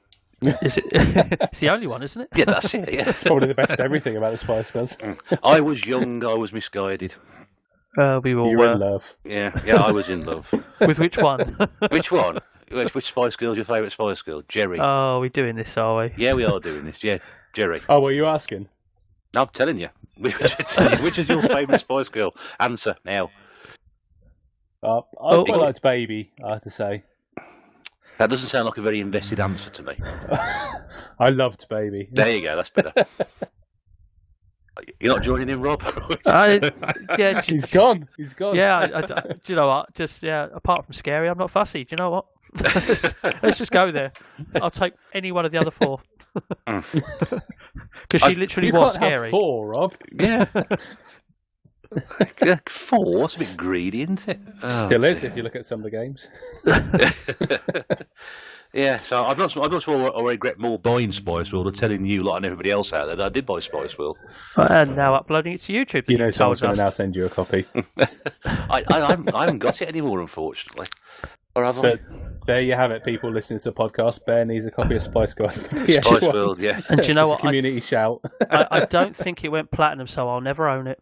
Is it? It's the only one, isn't it? Yeah, that's it. Yeah. Probably the best everything about the Spice Girls. I was young. I was misguided. We all you were in love. Yeah, I was in love. With which one? Which one? Which Spice Girl's your favourite Spice Girl? Jerry. Oh, we're doing this, are we? Yeah, we are doing this. Yeah, Jerry. Oh, what are you asking? No, I'm telling you. Which is your favourite Spice Girl? Answer now. I quite liked Baby, I have to say. That doesn't sound like a very invested answer to me. I loved Baby. There you go, that's better. You're not joining in, Rob? Yeah, He's gone. Yeah, do you know what? Just apart from Scary, I'm not fussy. Do you know what? Let's just go there. I'll take any one of the other four. Because she literally was Scary. Have 4, Rob. Yeah. 4? That's a bit greedy, isn't it? Still is, if you look at some of the games. Yeah, so I'm not sure I regret more buying Spice World or telling you, like, and everybody else out there, that I did buy Spice World. And now uploading it to YouTube. Someone's going to now send you a copy. I haven't got it anymore, unfortunately. There you have it, people listening to the podcast. Bear needs a copy of Spice World. Spice World, yeah. And do you know what? Community shout. I don't think it went platinum, so I'll never own it.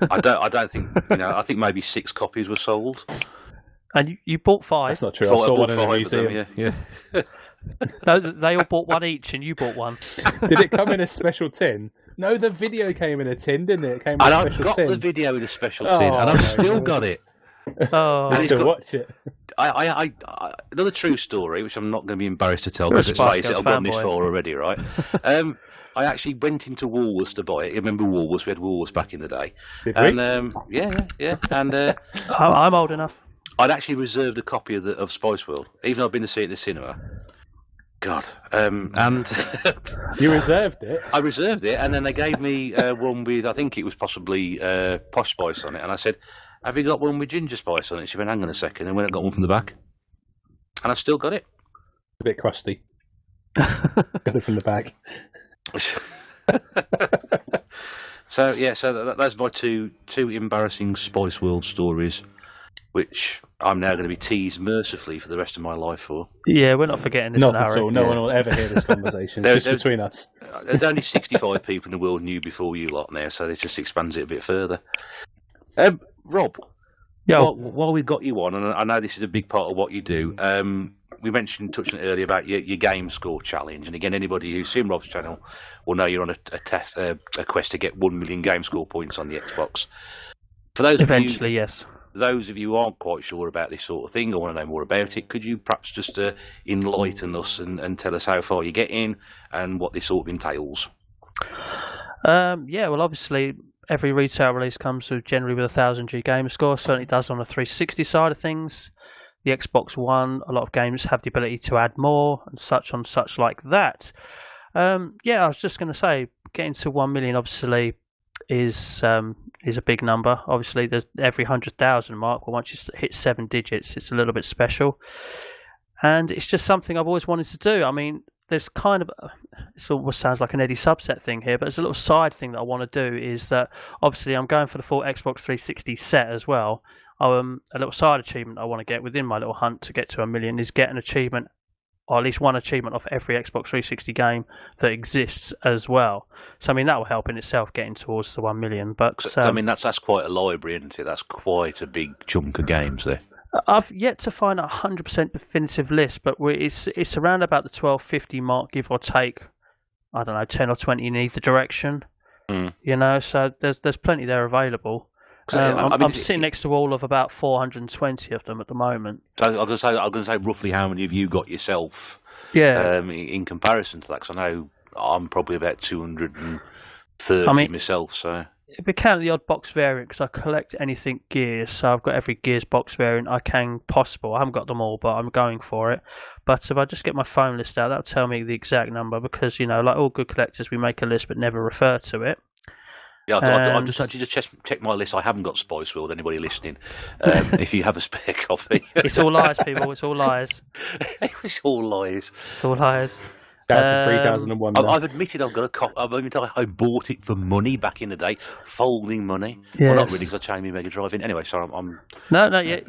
I don't think. I think maybe 6 copies were sold. And you bought 5. That's not true. I saw one in the museum. Yeah. No, they all bought one each, and you bought one. Did it come in a special tin? No, the video came in a tin, didn't it? It came in a special tin. And I've got the video in a special tin, and I've still got it. Oh, I still watch it. I another true story, which I'm not going to be embarrassed to tell, because let's face it, I've gone this far already, right? I actually went into Woolworths to buy it. You remember Woolworths? We had Woolworths back in the day. Did we? And yeah. And I'm old enough. I'd actually reserved a copy of Spice World, even though I'd been to see it in the cinema. God. And you reserved it? I reserved it, and then they gave me one with, I think it was possibly Posh Spice on it, and I said, have you got one with ginger spice on it? She went, hang on a second, and went and got one from the back. And I've still got it. A bit crusty. Got it from the back. So that's my two embarrassing Spice World stories, which I'm now going to be teased mercifully for the rest of my life for. Yeah, we're not forgetting this. Not at all. No one will ever hear this conversation. Just between us. There's only 65 people in the world knew before you lot now, so this just expands it a bit further. Rob, while we've got you on, and I know this is a big part of what you do, we touched on it earlier about your game score challenge, and again, anybody who's seen Rob's channel will know you're on a quest to get 1 million game score points on the Xbox. For those eventually, yes. Those of you who aren't quite sure about this sort of thing or want to know more about it, could you perhaps just enlighten us and tell us how far you get in and what this sort of entails? Yeah, well, obviously, every retail release comes generally with a 1000G game score. Certainly does on the 360 side of things. The Xbox One, a lot of games have the ability to add more and such like that. Yeah, I was just going to say, getting to 1 million obviously is a big number. Obviously, there's every 100,000 mark. But once you hit 7 digits, it's a little bit special, and it's just something I've always wanted to do. I mean, there's kind of it almost sounds like an Eddie Subset thing here, but there's a little side thing that I want to do. Is that obviously I'm going for the full Xbox 360 set as well. A little side achievement I want to get within my little hunt to get to 1 million is get an achievement, or at least one achievement off every Xbox 360 game that exists as well. So, I mean, that will help in itself getting towards the 1 million. But I mean, that's quite a library, isn't it? That's quite a big chunk of games there. I've yet to find a 100% definitive list, but it's around about the 1250 mark, give or take, I don't know, 10 or 20 in either direction. You know, so there's plenty there available. I'm sitting next to all of about 420 of them at the moment. So I'm going to say roughly how many have you got yourself? Yeah. In comparison to that, because I know I'm probably about 230 myself. So if we count the odd box variant, because I collect anything Gears, so I've got every Gears box variant I can possible. I haven't got them all, but I'm going for it. But if I just get my phone list out, that'll tell me the exact number, because, you know, like all good collectors, we make a list but never refer to it. Yeah, I've just actually checked my list. I haven't got Spice World. Anybody listening? If you have a spare copy, it's all lies, people. It's all lies. It's all lies. It's all lies. Down to 3001. I've admitted I've got a copy. I've admitted I bought it for money back in the day, folding money. Yes. Well, not really, because I changed my Mega Drive in. Anyway, sorry, I'm. No, yeah.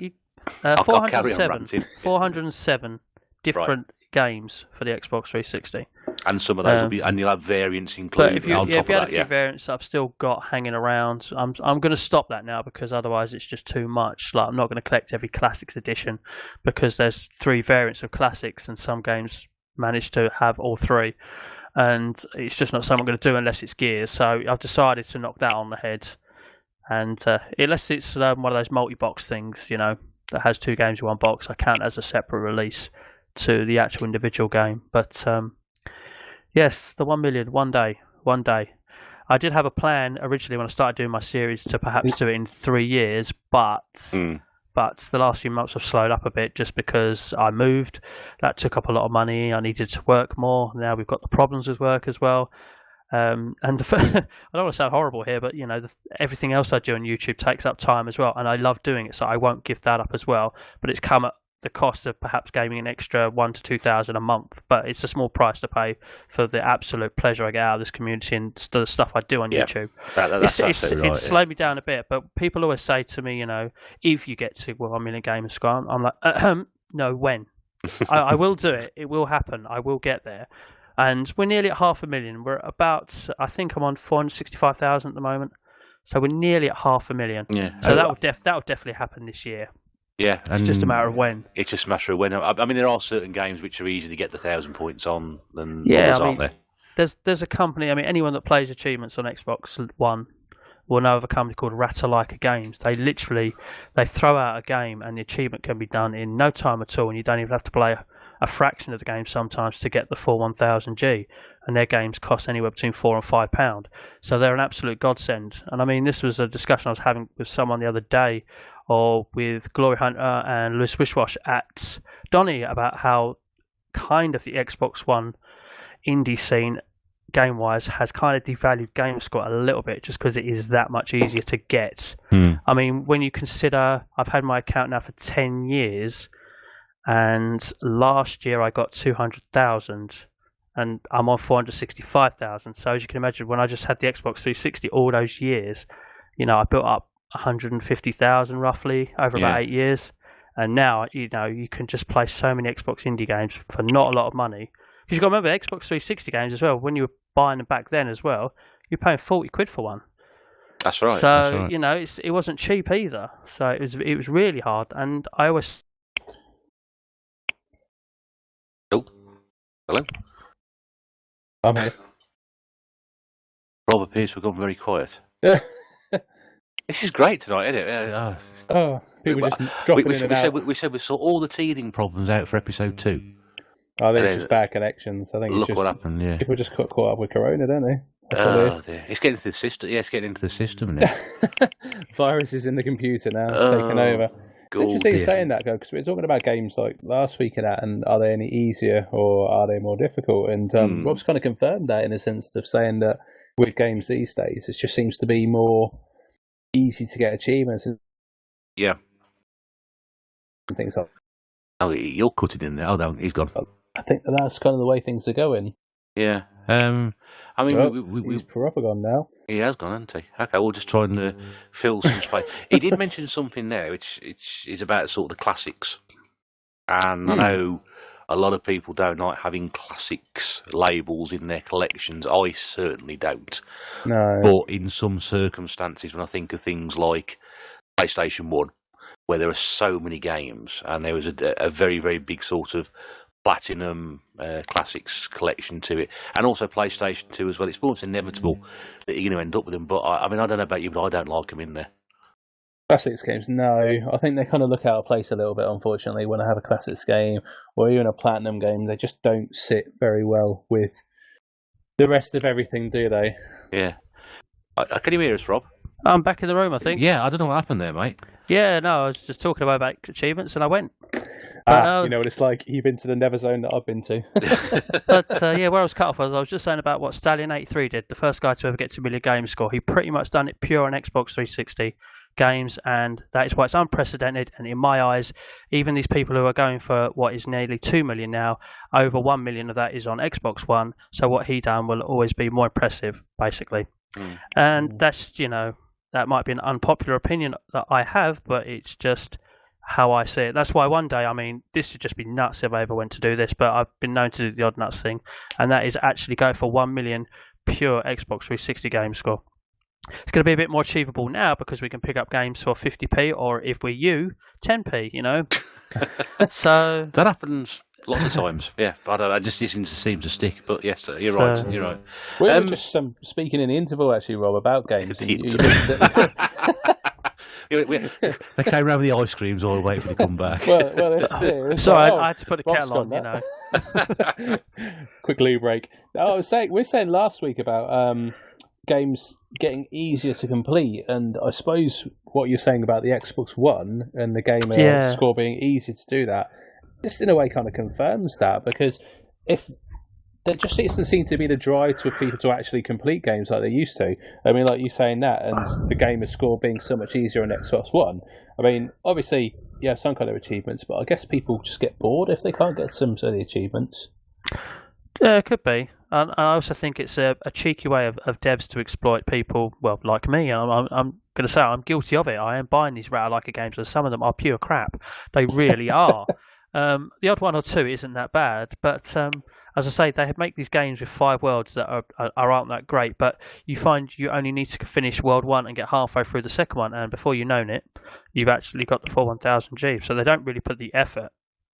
407. 407 different games for the Xbox 360. And some of those will be, and you'll have variants included. If you had a few variants I've still got hanging around, I'm going to stop that now, because otherwise it's just too much. Like, I'm not going to collect every Classics edition, because there's 3 variants of Classics, and some games manage to have all 3, and it's just not something I'm going to do unless it's Gears. So I've decided to knock that on the head, and unless it's one of those multi-box things, you know, that has 2 games in one box, I count as a separate release to the actual individual game. But yes, the 1 million, one day. I did have a plan originally when I started doing my series to perhaps do it in 3 years, but the last few months have slowed up a bit just because I moved. That took up a lot of money. I needed to work more. Now we've got the problems with work as well. And I don't want to sound horrible here, but, you know, everything else I do on YouTube takes up time as well, and I love doing it, so I won't give that up as well. But it's come at the cost of perhaps gaming an extra 1,000 to 2,000 a month, but it's a small price to pay for the absolute pleasure I get out of this community and the stuff I do on YouTube. It's slowed me down a bit, but people always say to me, you know, if you get to 1 million gamers score, I'm like, no, when? I will do it. It will happen. I will get there. And we're nearly at 500,000. We're about, I think I'm on 465,000 at the moment. So we're nearly at 500,000. Yeah. So that will definitely happen this year. Yeah, it's just a matter of when. It's just a matter of when. I mean, there are certain games which are easier to get the 1,000 points on than others, aren't there? There's a company. I mean, anyone that plays achievements on Xbox One will know of a company called Ratalaika Games. They throw out a game, and the achievement can be done in no time at all, and you don't even have to play a fraction of the game sometimes to get the full 1000G. And their games cost anywhere between £4 and £5. So they're an absolute godsend. And I mean, this was a discussion I was having with someone the other day, or with Glory Hunter and Lewis Wishwash at Donny, about how kind of the Xbox One indie scene, game-wise, has kind of devalued GameScore a little bit, just because it is that much easier to get. I mean, when you consider, I've had my account now for 10 years, and last year I got 200,000, and I'm on 465,000. So as you can imagine, when I just had the Xbox 360 all those years, you know, I built up 150,000 roughly over about 8 years, And now, you can just play so many Xbox indie games for not a lot of money. Because you've got to remember, Xbox 360 games as well, when you were buying them back then as well, you're paying 40 quid for one. That's right. So, it wasn't cheap either. So it was really hard. And I always... Oh, hello? I'm here. Rob appears to have gone very quiet. This is great tonight, isn't it? People just dropping in and out. We said we saw all the teething problems out for episode 2. I think it's just bad connections. I think look what happened, yeah. People just got caught up with Corona, don't they? That's what it is. Dear. It's getting into the system. Yeah, it's getting into the system now. Virus is in the computer now. It's taken over. Interesting saying that, because we were talking about games like last week and are they any easier or are they more difficult? And Rob's kind of confirmed that in a sense of saying that with games these days, it just seems to be more easy to get achievements. Yeah. And things like. Oh, you're cutting in there. Oh, no, he's gone. I think that's kind of the way things are going. Yeah. I mean, he's proper gone now. He has gone, hasn't he? Okay, we'll just try and fill some space. He did mention something there, which is about sort of the classics. And I know a lot of people don't like having classics labels in their collections. I certainly don't. No. But in some circumstances, when I think of things like PlayStation 1, where there are so many games, and there was a very, very big sort of Platinum Classics collection to it, and also PlayStation 2 as well. It's almost inevitable that you're going to end up with them, but I mean, I don't know about you, but I don't like them in there. Classics games, no. I think they kind of look out of place a little bit, unfortunately, when I have a Classics game or even a Platinum game. They just don't sit very well with the rest of everything, do they? Yeah. Can you hear us, Rob? I'm back in the room, I think. Yeah, I don't know what happened there, mate. Yeah, no, I was just talking about achievements and I went. You know what it's like? You've been to the Never Zone that I've been to. But where I was cut off was I was just saying about what Stallion83 did, the first guy to ever get to 1 million game score. He pretty much done it pure on Xbox 360 games, and that is why it's unprecedented. And in my eyes, even these people who are going for what is nearly 2 million now, over 1 million of that is on Xbox One. So what he done will always be more impressive, basically. And that's, that might be an unpopular opinion that I have, but it's just how I see it. That's why one day, I mean, this would just be nuts if I ever went to do this, but I've been known to do the odd nuts thing, and that is actually go for 1 million pure Xbox 360 game score. It's going to be a bit more achievable now because we can pick up games for 50p, or if we're you, 10p, So that happens lots of times, yeah. But it just seems to stick. But yes, you're right. You're right. We were just speaking in the interval, actually, Rob, about games. They came around with the ice creams all waiting for you to come back. well, that's it. Sorry, I had to put the kettle on, Quick loo break. No, we were saying last week about games getting easier to complete, and I suppose what you're saying about the Xbox One and the gamer score being easy to do that, just in a way kind of confirms that, because if there just doesn't seem to be the drive to people to actually complete games like they used to. I mean, like you saying that, and the gamer score being so much easier on Xbox One. I mean, obviously, you have some kind of achievements, but I guess people just get bored if they can't get some of the achievements. It could be. And I also think it's a cheeky way of devs to exploit people, well, like me. I'm going to say I'm guilty of it. I am buying these Ratalaika games, and some of them are pure crap. They really are. The odd one or two isn't that bad, but as I say, they make these games with 5 worlds that aren't that great, but you find you only need to finish world 1 and get halfway through the second one, and before you know it, you've actually got the full 1000G. So they don't really put the effort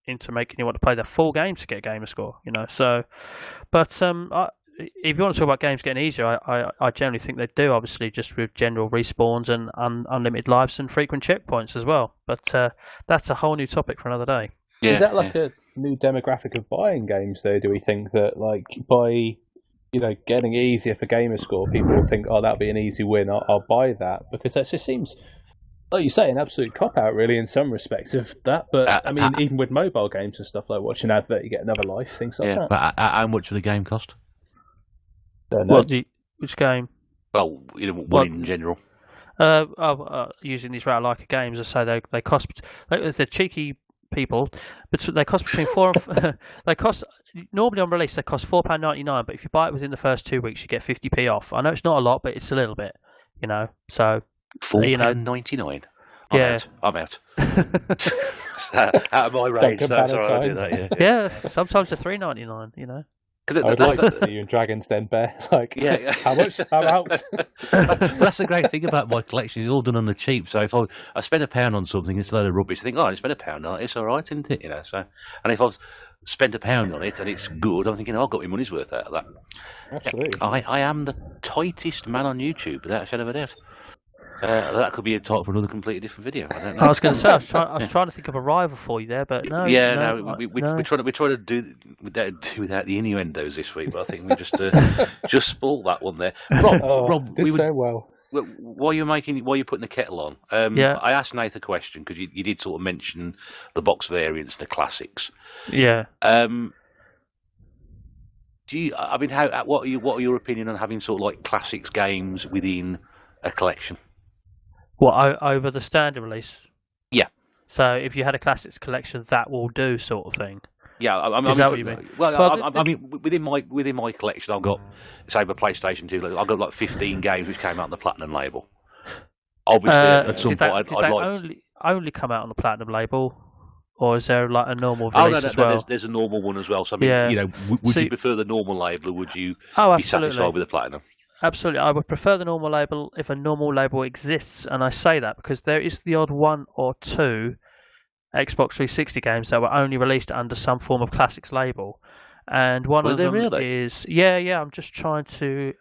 into making you want to play the full game to get a gamer score, So, but if you want to talk about games getting easier, I generally think they do, obviously, just with general respawns and unlimited lives and frequent checkpoints as well. But that's a whole new topic for another day. Yeah, is that like a new demographic of buying games, though? Do we think that, like, by getting it easier for gamer score, people will think, oh, that'll be an easy win, I'll buy that? Because that just seems, like you say, an absolute cop-out, really, in some respects of that. But, I mean, even with mobile games and stuff, like watching an advert, you get another life, things like that. But how much will the game cost? Don't know. Which game? Well, in general. Using these Ratalaika games, I say they cost, they're cheeky people, but they cost between normally on release they cost £4.99, but if you buy it within the first 2 weeks you get 50p off. I know it's not a lot, but it's a little bit, so £4.99. I'm out. Out of my range. That's all right, I'll do that, yeah. Yeah, sometimes they're $3.99, you know. I would like to see you in Dragon's Den, Bear. Like, yeah. How much? I'm out. That's the great thing about my collection. It's all done on the cheap. So if I spend £1 on something, it's a load of rubbish. I think, I spent £1 on it. It's all right, isn't it? You know. So, and if I've spent £1 on it and it's good, I'm thinking, I've got my money's worth out of that. Absolutely. I am the tightest man on YouTube, without a shadow of a doubt. That could be a title for another completely different video. I don't know. I was going to say, I was trying to think of a rival for you there, but no. Yeah, no. We're trying to do without the innuendos this week, but I think we just spoiled that one there. Rob, did so well. While you're putting the kettle on, I asked Nath a question because you did sort of mention the box variants, the classics. Yeah. What are your opinion on having sort of like classics games within a collection? What, over the standard release? Yeah. So if you had a classics collection, that will do, sort of thing. Yeah, is that what you mean? Well, I mean, within my collection, I've got, say, the PlayStation 2. I've got like 15 games which came out on the Platinum label. Obviously, at some point, I'd like only come out on the Platinum label, or is there like a normal release as well? There's a normal one as well. So I mean, you know, would you prefer the normal label, or would you be satisfied with the Platinum? Absolutely, I would prefer the normal label if a normal label exists, and I say that because there is the odd one or two Xbox 360 games that were only released under some form of classics label, and one of them is I'm just trying to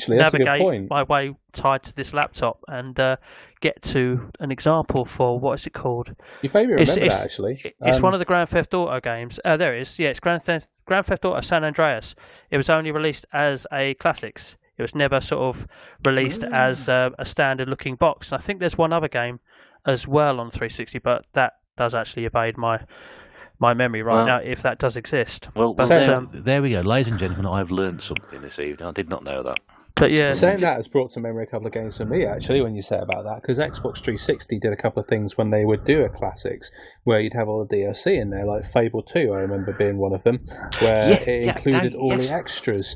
navigate my way tied to this laptop and get to an example for what is it called? You maybe remember that actually. It's one of the Grand Theft Auto games. There it is. Yeah, it's Grand Theft Auto San Andreas. It was only released as a classics. It was never sort of released as a standard-looking box. And I think there's one other game as well on 360, but that does actually evade my memory now, if that does exist. Well, there we go. Ladies and gentlemen, I've learned something this evening. I did not know that. But yeah, saying that has brought to memory a couple of games for me, actually, when you say about that, because Xbox 360 did a couple of things when they would do a classics, where you'd have all the DLC in there, like Fable 2, I remember being one of them, where it included all the extras,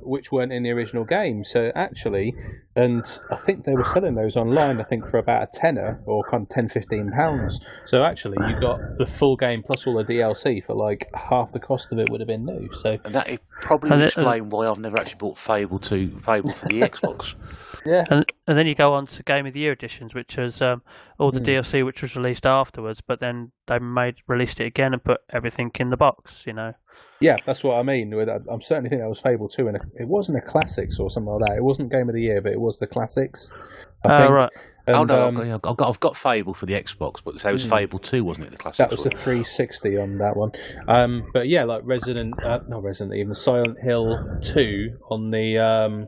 which weren't in the original game. So actually, and I think they were selling those online, I think, for about a tenner, or kind of £10-15. So actually, you got the full game plus all the DLC for like half the cost of it would have been new. So and that probably would explain why I've never actually bought Fable for the Xbox. Yeah, and then you go on to Game of the Year editions, which is all the DLC which was released afterwards, but then they released it again and put everything in the box, you know. Yeah, that's what I mean. I'm certainly thinking that was Fable 2, and it wasn't a classics or something like that. It wasn't Game of the Year, but it was the classics. I think. Right. And, I've got Fable for the Xbox, but it was Fable 2, wasn't it? The classics. That was the 360 on that one. But yeah, like Silent Hill 2 on the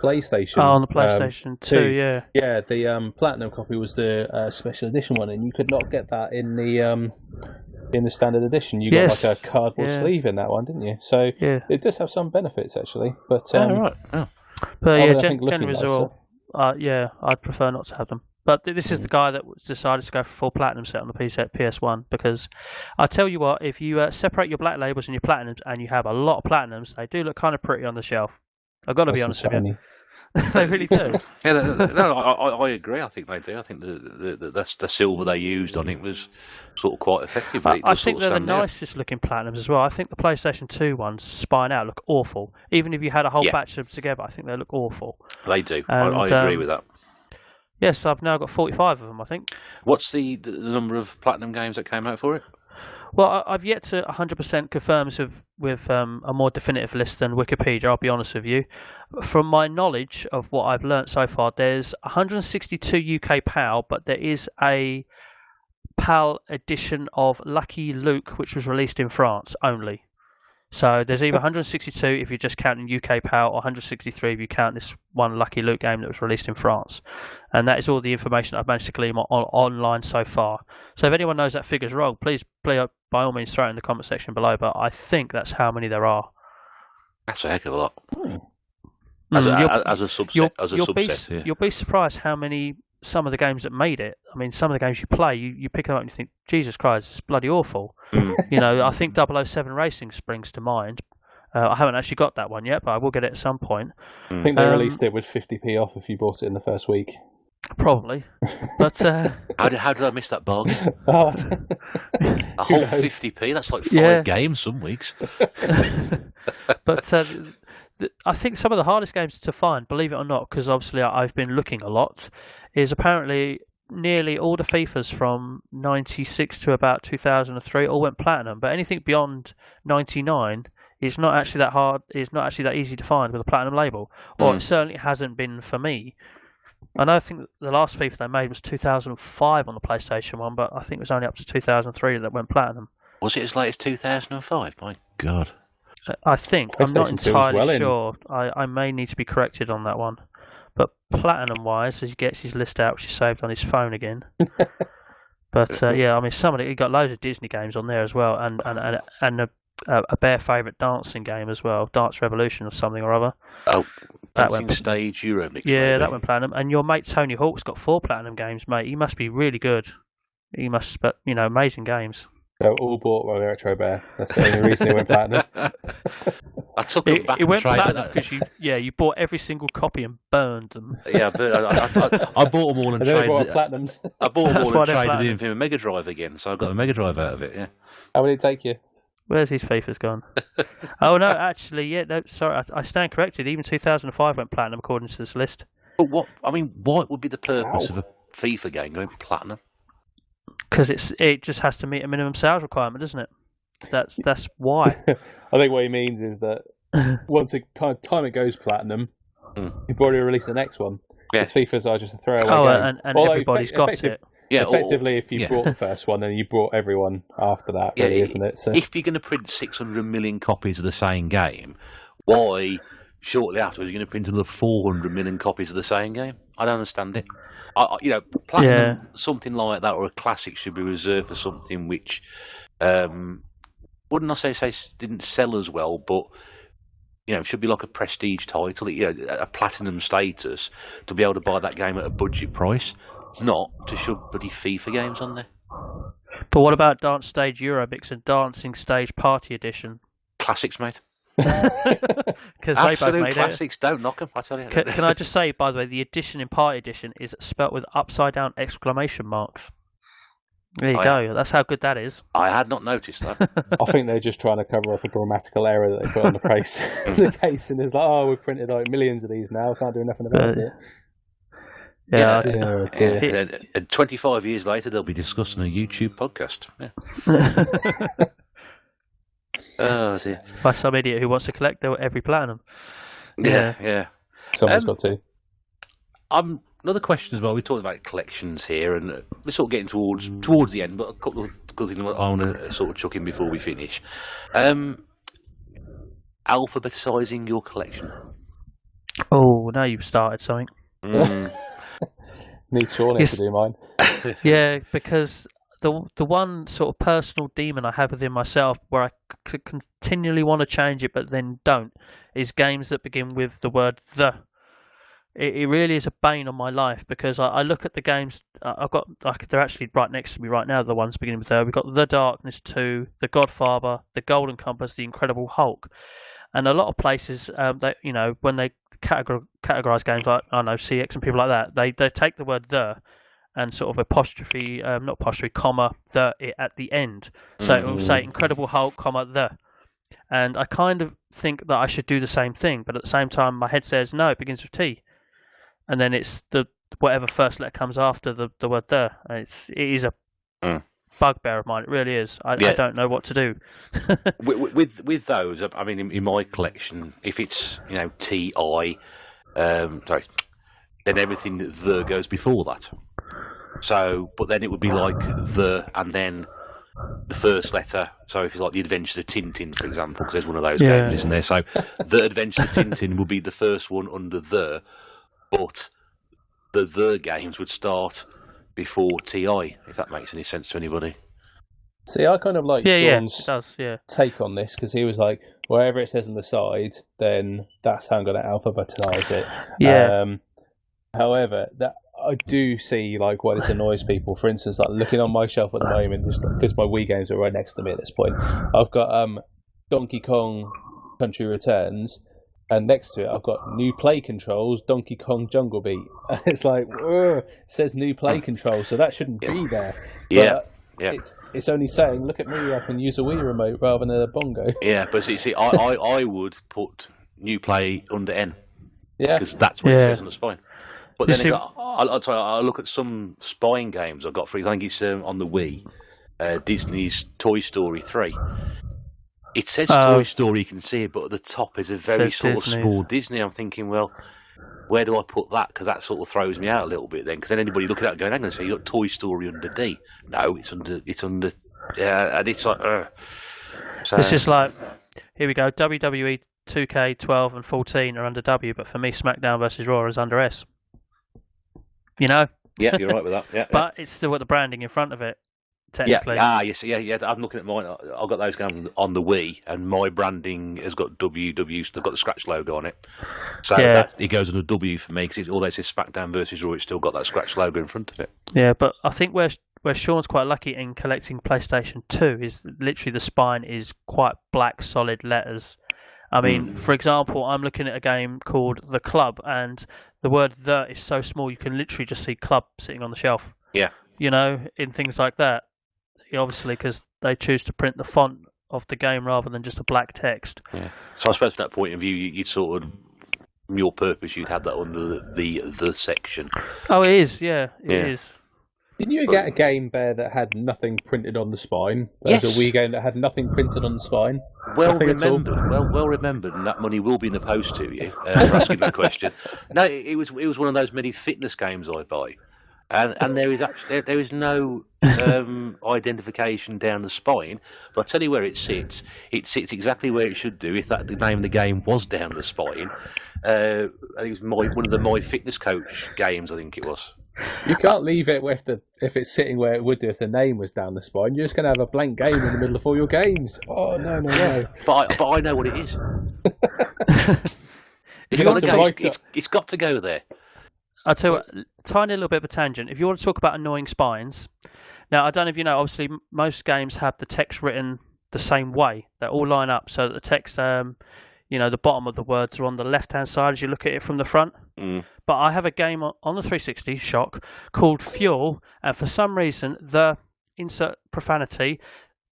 PlayStation. Oh, on the PlayStation 2, yeah. Yeah, the Platinum copy was the special edition one, and you could not get that in the standard edition. You got like a cardboard sleeve in that one, didn't you? So it does have some benefits actually. But right. But yeah, generally as well. I'd prefer not to have them. But this is the guy that decided to go for full platinum set on the PS1, because I tell you what, if you separate your black labels and your platinums, and you have a lot of platinums, they do look kind of pretty on the shelf. I've got to be honest with you. They really do. I agree. I think they do. I think the silver they used on it was sort of quite effective. I think they're the nicest looking platinums as well. I think the PlayStation 2 ones, spine out, look awful. Even if you had a whole batch of them together, I think they look awful. They do. And, I agree with that. Yes, I've now got 45 of them, I think. What's the number of platinum games that came out for it? Well, I've yet to 100% confirm this with a more definitive list than Wikipedia, I'll be honest with you. From my knowledge of what I've learnt so far, there's 162 UK PAL, but there is a PAL edition of Lucky Luke, which was released in France only. So there's either 162 if you're just counting UK PAL, or 163 if you count this one Lucky Luke game that was released in France. And that is all the information I've managed to glean online so far. So if anyone knows that figure's wrong, please by all means throw it in the comment section below. But I think that's how many there are. That's a heck of a lot. As a subset. You'll be surprised how many. Some of the games that made it. I mean, some of the games you play, you pick them up and you think, Jesus Christ, it's bloody awful. You know, I think 007 Racing springs to mind. I haven't actually got that one yet, but I will get it at some point. I think they released it with 50p off if you bought it in the first week. Probably, but How did I miss that bargain? Oh, A whole knows? 50p. That's like 5 games some weeks. but I think some of the hardest games to find, believe it or not, because obviously I've been looking a lot, is apparently nearly all the FIFAs from 96 to about 2003 all went platinum, but anything beyond 99 is not actually that hard. It's not actually that easy to find with a platinum label, or it certainly hasn't been for me. And I think the last FIFA they made was 2005 on the PlayStation 1, but I think it was only up to 2003 that went platinum. Was it as late as 2005? My God. I think. I'm not PlayStation 2 was entirely well in. sure. I may need to be corrected on that one. But platinum-wise, as he gets his list out, which is saved on his phone again. But yeah, I mean, he got loads of Disney games on there as well, and a bare favourite dancing game as well, Dance Revolution or something or other. Oh, That Dancing went- Stage Euromix. Yeah, maybe. that went platinum. And your mate Tony Hawk's got 4 platinum games, mate. He must be really good. He must, but amazing games. they were all bought by Retro Bear. That's the only reason they went platinum. I took them back It and went tried platinum because you bought every single copy and burned them. Yeah, but I bought them all and And then they bought traded. platinums. I bought them That's all why and they're traded platinum. in for a Mega Drive again, so I got a Mega Drive out of it. Yeah. How many did it take you? Where's his FIFA's gone? Oh no, actually, yeah, no, sorry, I stand corrected. Even 2005 went platinum according to this list. But what would be the purpose of a FIFA game going platinum? Because it just has to meet a minimum sales requirement, doesn't it? That's why. I think what he means is that once time it goes platinum, you've already released the next one. Yeah. Because FIFAs are just a throwaway Oh, game. and Although everybody's got it. Yeah, effectively, if you yeah. brought the first one, then you brought everyone after that, really, isn't it? So If you're going to print 600 million copies of the same game, why shortly afterwards you're going to print another 400 million copies of the same game? I don't understand it. Platinum, something like that, or a classic should be reserved for something which, wouldn't I say didn't sell as well, but should be like a prestige title, a platinum status to be able to buy that game at a budget price, not to shove bloody FIFA games on there. But what about Dance Stage Euromix and Dancing Stage Party Edition? Classics, mate. Because they both Absolute made classics. Don't knock them. I tell you. it. Can I just say, by the way, the edition in Party Edition is spelt with upside down exclamation marks. There you go. That's how good that is. I had not noticed that. I think they're just trying to cover up a grammatical error that they put on the case, and it's like, we've printed like millions of these now. Can't do nothing about it. Yeah. Oh, dear. And 25 years later, they'll be discussing a YouTube podcast. Yeah. Oh dear. By some idiot who wants to collect every platinum. Yeah. Someone's got to. Another question as well. We're talking about collections here, and we're sort of getting towards the end. But a couple of things I want to sort of chuck in before we finish. Alphabetising your collection. Oh, now you've started something. Need Shawnee to do mine. Yeah, because the one sort of personal demon I have within myself, where I could continually want to change it but then don't, is games that begin with the word "the." It really is a bane on my life, because I look at the games I've got, like, they're actually right next to me right now. The ones beginning with "the." We've got The Darkness 2, The Godfather, The Golden Compass, The Incredible Hulk, and a lot of places when they categorize games like CX and people like that, they take the word "the" and sort of apostrophe, not apostrophe, comma, the at the end. So it will say Incredible Hulk, comma, the. And I kind of think that I should do the same thing, but at the same time, my head says, no, it begins with T. And then it's the whatever first letter comes after the word the. And it is a bugbear of mine. It really is. I don't know what to do. with those, I mean, in my collection, if it's TI, then everything "the" goes before that. So, but then it would be like "the" and then the first letter. So if it's like The Adventures of Tintin, for example, because there's one of those games, isn't there? So The Adventures of Tintin would be the first one under "the," but the games would start before TI, if that makes any sense to anybody. See, I kind of like Sean's it does, take on this, because he was like, wherever it says on the side, then that's how I'm going to alphabetize it. Yeah. However, that I do see like why this annoys people. For instance, like looking on my shelf at the moment, just because my Wii games are right next to me at this point, I've got Donkey Kong Country Returns, and next to it I've got new play controls, Donkey Kong Jungle Beat. And it's like, it says new play controls, so that shouldn't be there. But it's only saying, look at me, I can use a Wii remote rather than a bongo. Yeah, but see, I would put new play under N. Yeah. Because that's what it says on the spine. But then I look at some spine games I've got for, I think it's on the Wii, Disney's Toy Story 3. It says Toy Story, you can see it, but at the top is a very sort of small Disney. I'm thinking, well, where do I put that? Because that sort of throws me out a little bit then. Because then anybody looking at it going, hang on a second, you got Toy Story under D. No, it's under, and it's like, So, it's just like, here we go, WWE 2K 12 and 14 are under W, but for me, SmackDown versus Raw is under S. You know? Yeah, you're right with that. Yeah, but it's still got the branding in front of it. Technically. Yeah. I'm looking at mine. I've got those games on the Wii, and my branding has got WW. So they've got the scratch logo on it, so it goes under W for me because although it says SmackDown versus Raw, it's still got that scratch logo in front of it. Yeah, but I think where Sean's quite lucky in collecting PlayStation 2 is literally the spine is quite black, solid letters. I mean, for example, I'm looking at a game called The Club, and the word "the" is so small you can literally just see "club" sitting on the shelf. Yeah, you know, in things like that. Obviously, because they choose to print the font of the game rather than just a black text. Yeah. So I suppose from that point of view, you'd sort of, from your purpose, you'd have that under the section. Oh, it is. Yeah, it is. Didn't you get a game there that had nothing printed on the spine? There was a Wii game that had nothing printed on the spine. Well remembered, and that money will be in the post to you for asking that question. No, it was one of those many fitness games I buy. And there is no identification down the spine. But I'll tell you where it sits. It sits exactly where it should do. If the name of the game was down the spine, I think it was one of the My Fitness Coach games. I think it was. You can't leave it if it's sitting where it would do if the name was down the spine. You're just going to have a blank game in the middle of all your games. Oh no! But I know what it is. It's got to go there. I'll tell you what, tiny little bit of a tangent. If you want to talk about annoying spines, now I don't know if you know, obviously most games have the text written the same way. They all line up so that the text, the bottom of the words are on the left-hand side as you look at it from the front. But I have a game on the 360, shock, called Fuel, and for some reason, the insert profanity,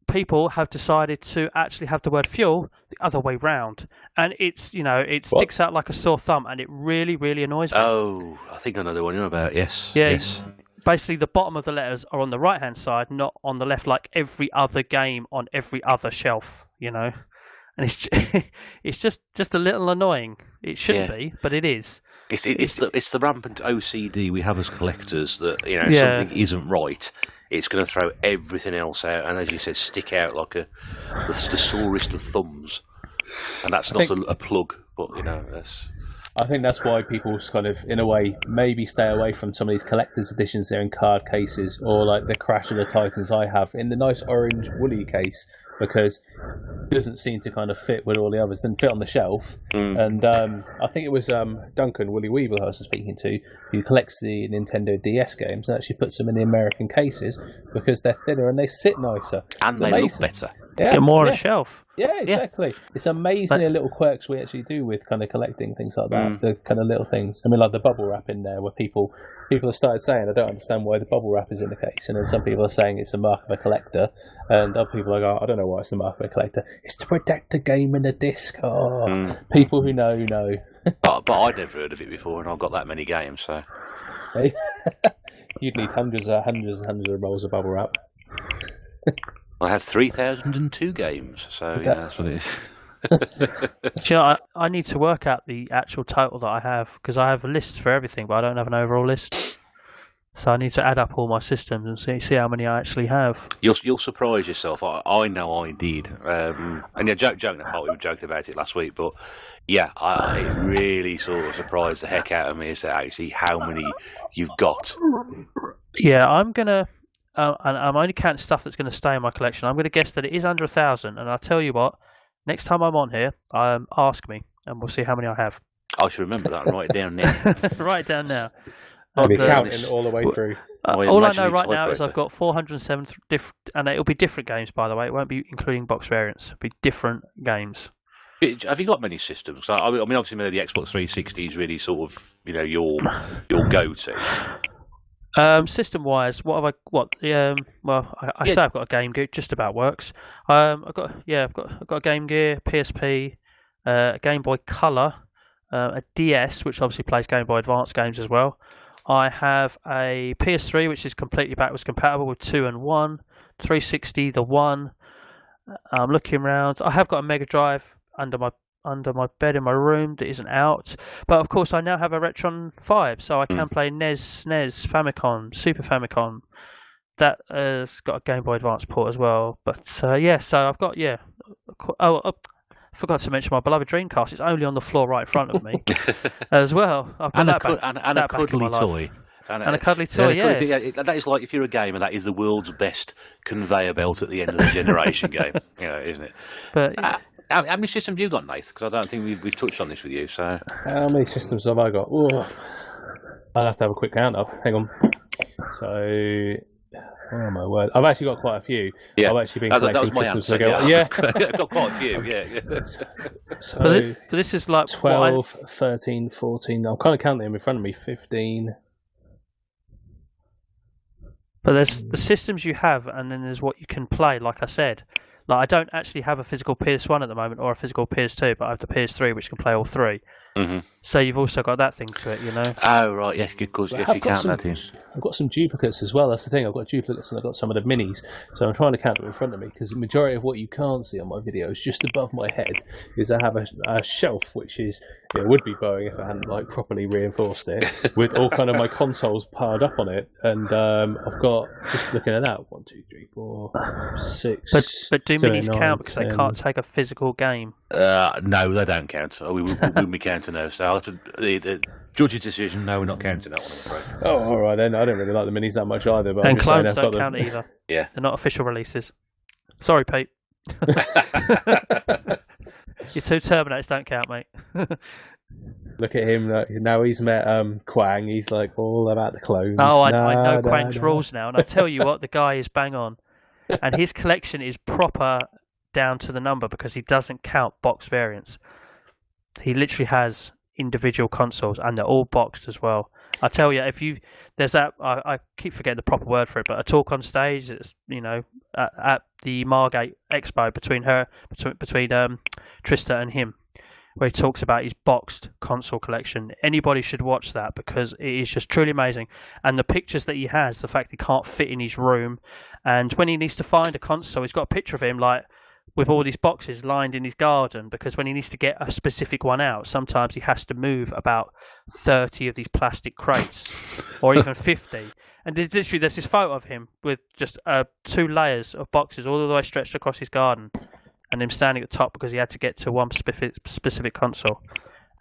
people have decided to actually have the word fuel the other way round, and it sticks out like a sore thumb, and it really, really annoys me. Oh, I think I know the one you're about. Yes. Yeah. Yes. Basically, the bottom of the letters are on the right-hand side, not on the left, like every other game on every other shelf. And it's just a little annoying. It shouldn't be, but it is. It's the rampant OCD we have as collectors that something isn't right. It's going to throw everything else out, and as you said, stick out like the sorest of thumbs. And that's not a plug, but that's. I think that's why people kind of, in a way, maybe stay away from some of these collector's editions. They're in card cases, or like the Crash of the Titans I have in the nice orange woolly case, because it doesn't seem to kind of fit with all the others. Didn't fit on the shelf. And I think it was Duncan, Willie Weeble, I was speaking to, who collects the Nintendo DS games and actually puts them in the American cases because they're thinner and they sit nicer. And they look better. Yeah, get more on a shelf. Yeah, exactly. Yeah. It's amazing the little quirks we actually do with kind of collecting things like that. The kind of little things. I mean, like the bubble wrap in there, where people have started saying, I don't understand why the bubble wrap is in the case. And then some people are saying it's the mark of a collector. And other people are like, I don't know why it's the mark of a collector. It's to protect the game and the disc. People who know. but I'd never heard of it before, and I've got that many games, so. You'd need hundreds of rolls of bubble wrap. I have 3,002 games, so that's what it is. I need to work out the actual total that I have, because I have a list for everything, but I don't have an overall list. So I need to add up all my systems and see how many I actually have. You'll surprise yourself. I know I did. And joking apart, we joking about it last week, but yeah, it really sort of surprised the heck out of me as to actually how many you've got. Yeah, I'm going to... and I'm only counting stuff that's going to stay in my collection. I'm going to guess that it is under 1,000. And I'll tell you what, next time I'm on here, ask me, and we'll see how many I have. I should remember that and write it down now. Write it down now. I'll be counting all the way through. All I know right now is I've got 407 different, and it'll be different games, by the way. It won't be including box variants. It'll be different games. Have you got many systems? I mean, obviously, the Xbox 360 is really sort of your go-to. System-wise, what have I? I say I've got a Game Gear. It just about works. I've got a Game Gear, PSP, a Game Boy Color, a DS, which obviously plays Game Boy Advance games as well. I have a PS3, which is completely backwards compatible with 2 and 1. 360, the 1. I'm looking around. I have got a Mega Drive under my bed in my room that isn't out. But of course, I now have a Retron 5, so I can play NES, SNES, Famicom, Super Famicom. That has got a Game Boy Advance port as well. But so I've got I forgot to mention my beloved Dreamcast. It's only on the floor right in front of me as well. I've got and a cuddly toy. And a cuddly toy, That is like, if you're a gamer, that is the world's best conveyor belt at the end of the generation game, isn't it? But how many systems have you got, Nath? Because I don't think we've touched on this with you. So how many systems have I got? Ooh. I'll have to have a quick count up. Hang on. So, oh my word, I've actually got quite a few. Yeah. I've actually been collecting systems. I've got quite a few. Yeah. So but this is like 12, 13, 14. I'm kind of counting them in front of me. 15. But there's the systems you have, and then there's what you can play. Like I said, I don't actually have a physical PS1 at the moment or a physical PS2, but I have the PS3, which can play all three. Mm-hmm. So you've also got that thing to it, Oh right, yes, of course. If you count that in. I've got some duplicates as well. That's the thing. I've got duplicates and I've got some of the minis. So I'm trying to count them in front of me because the majority of what you can't see on my videos, just above my head, is I have a shelf which is it would be Boeing if I hadn't properly reinforced it with all kind of my consoles piled up on it. And I've got, just looking at that, 1, 2, 3, 4, 5, 6. But do 7, minis 9, count because 10. they can't take a physical game? No, they don't count. We wouldn't be counting those. So I'll have to, the judge's decision. No, we're not counting that one, I'm afraid. Oh, all right then. I don't really like the minis that much either. But and clones don't count either. Yeah, they're not official releases. Sorry, Pete. Your two Terminators don't count, mate. Look at him. Now he's met Quang. He's all about the clones. Oh, I know Quang's rules now. And I tell you what, the guy is bang on. And his collection is proper down to the number because he doesn't count box variants. He literally has individual consoles, and they're all boxed as well. I tell you, there's that. I keep forgetting the proper word for it, but a talk on stage. It's at the Margate Expo between Trista and him, where he talks about his boxed console collection. Anybody should watch that because it is just truly amazing. And the pictures that he has, the fact he can't fit in his room, and when he needs to find a console, he's got a picture of him with all these boxes lined in his garden, because when he needs to get a specific one out, sometimes he has to move about 30 of these plastic crates or even 50. And there's this photo of him with just 2 layers of boxes all the way stretched across his garden, and him standing at the top because he had to get to one specific console.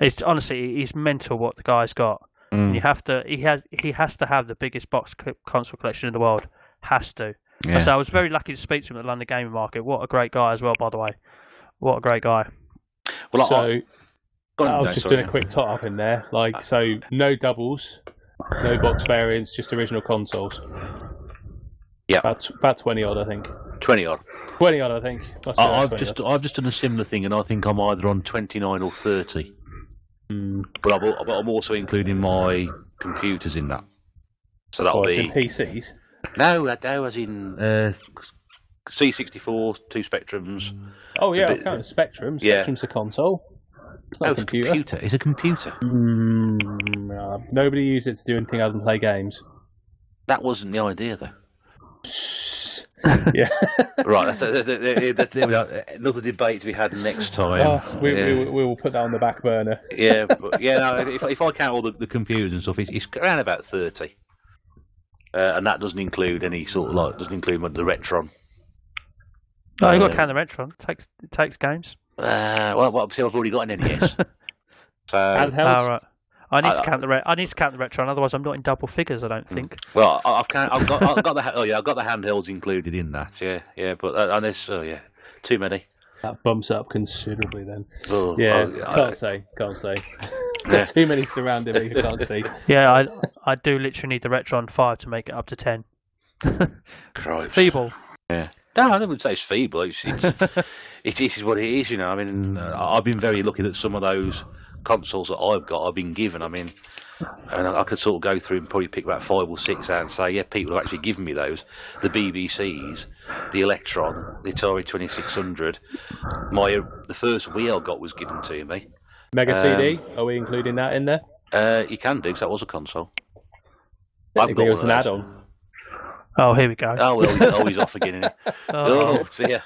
It's honestly, it's mental what the guy's got. And he has to have the biggest box console collection in the world. Has to. Yeah. So I was very lucky to speak to him at the London Gaming Market. What a great guy as well, by the way. What a great guy. Well, I was just doing a quick tot up in there. So no doubles, no box variants, just original consoles. Yeah. About 20 odd, I think. 20 odd. 20 odd, I think. I've just done a similar thing, and I think I'm either on 29 or 30. But I'm also including my computers in that. So that'll be in PCs. No, as in C64, 2 Spectrums. Oh yeah, I've counted Spectrum. Spectrum's a console. It's not a computer. It's a computer. Nobody used it to do anything other than play games. That wasn't the idea, though. Yeah. Right. That's another debate to be had next time. We will put that on the back burner. Yeah, but if I count all the computers and stuff, it's around about 30. And that doesn't include any doesn't include the Retron. No, you've got to count the Retron. It takes games. Obviously I've already got an NES. So right. I need to count the Retron. Otherwise, I'm not in double figures. I don't think. Well, I've got the handhelds included in that. Yeah. But and there's too many. That bumps up considerably then. Can't say. Got too many surrounding me. You can't see. Yeah, I do literally need the Retron 5 to make it up to 10. Christ. Feeble. Yeah. No, I wouldn't say it's feeble. It is what it is, you know. I mean, I've been very lucky that some of those consoles that I've got, I've been given. I mean, and I could sort of go through and probably pick about 5 or 6 out and say, yeah, people have actually given me those. The BBCs, the Electron, the Atari 2600. The first Wii I got was given to me. Mega CD, are we including that in there? You can do, because that was a console. I've got it was an add-on. Oh, here we go. Oh, well, he's off again, isn't he? Oh. See ya.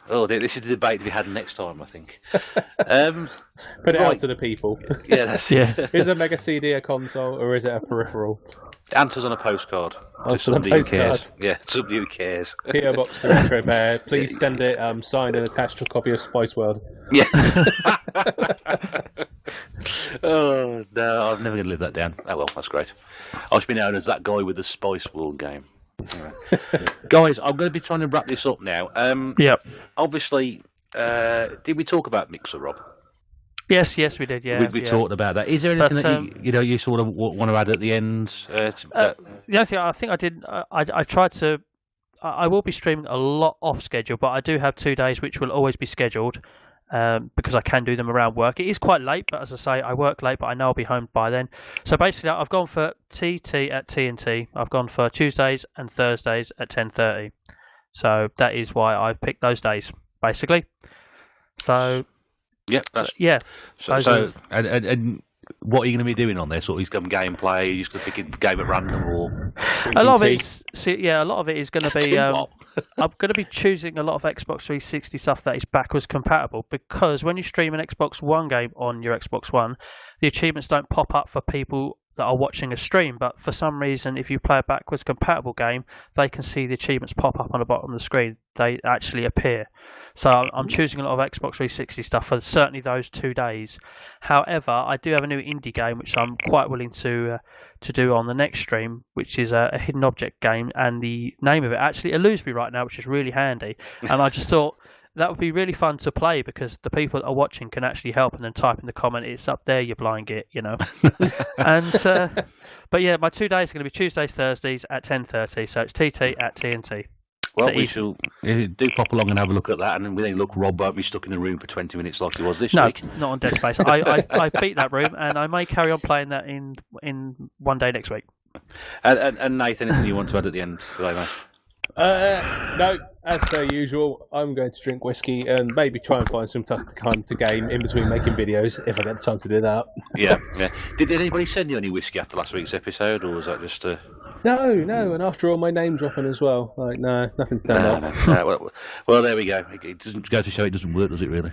Oh, this is the debate to be had next time, I think. Put it out to the people. Yeah, that's it. Is a Mega CD a console or is it a peripheral? Answers on a postcard. Just somebody who cares. Yeah, somebody who cares. PO Box the Retro Bear. Please send it signed and attached to a copy of Spice World. Yeah. Oh, no, I'm never going to live that down. Oh, well, that's great. I should be known as that guy with the Spice World game. Right. Guys, I'm going to be trying to wrap this up now. Yep. Obviously, did we talk about Mixer, Rob? Yes, we did. Yeah, we talked about that. Is there anything that you sort of want to add at the end? The only thing I think I did, I tried to. I will be streaming a lot off schedule, but I do have 2 days which will always be scheduled because I can do them around work. It is quite late, but as I say, I work late, but I know I'll be home by then. So basically, I've gone for TT at TNT. I've gone for Tuesdays and Thursdays at 10:30. So that is why I've picked those days, basically. So. Yeah, that's So and what are you going to be doing on there? Sort of some gameplay? Are you just going to pick a game at random, or a lot of it is going to be. I'm going to be choosing a lot of Xbox 360 stuff that is backwards compatible, because when you stream an Xbox One game on your Xbox One, the achievements don't pop up for people that are watching a stream, but for some reason, if you play a backwards compatible game, they can see the achievements pop up on the bottom of the screen. They actually appear. So I'm choosing a lot of Xbox 360 stuff for certainly those 2 days. However, I do have a new indie game which I'm quite willing to do on the next stream, which is a hidden object game, and the name of it actually eludes me right now, which is really handy. And I just thought that would be really fun to play, because the people that are watching can actually help and then type in the comment, "It's up there, you blind git," you know. And but yeah, my 2 days are going to be Tuesdays, Thursdays at 10:30. So it's TT at TNT. Well, we shall do pop along and have a look at that, and then we look, Rob won't be stuck in the room for 20 minutes like he was this week. No, not on Dead Space. I beat that room, and I may carry on playing that in one day next week. And Nath, anything you want to add at the end today, mate? No, as per usual, I'm going to drink whiskey and maybe try and find some time to game in between making videos, if I get the time to do that. Yeah. Did anybody send you any whiskey after last week's episode, or was that just No, and after all, my name dropping as well. Like, no, nothing's done up. No. Well, there we go. It doesn't go to show it doesn't work, does it, really?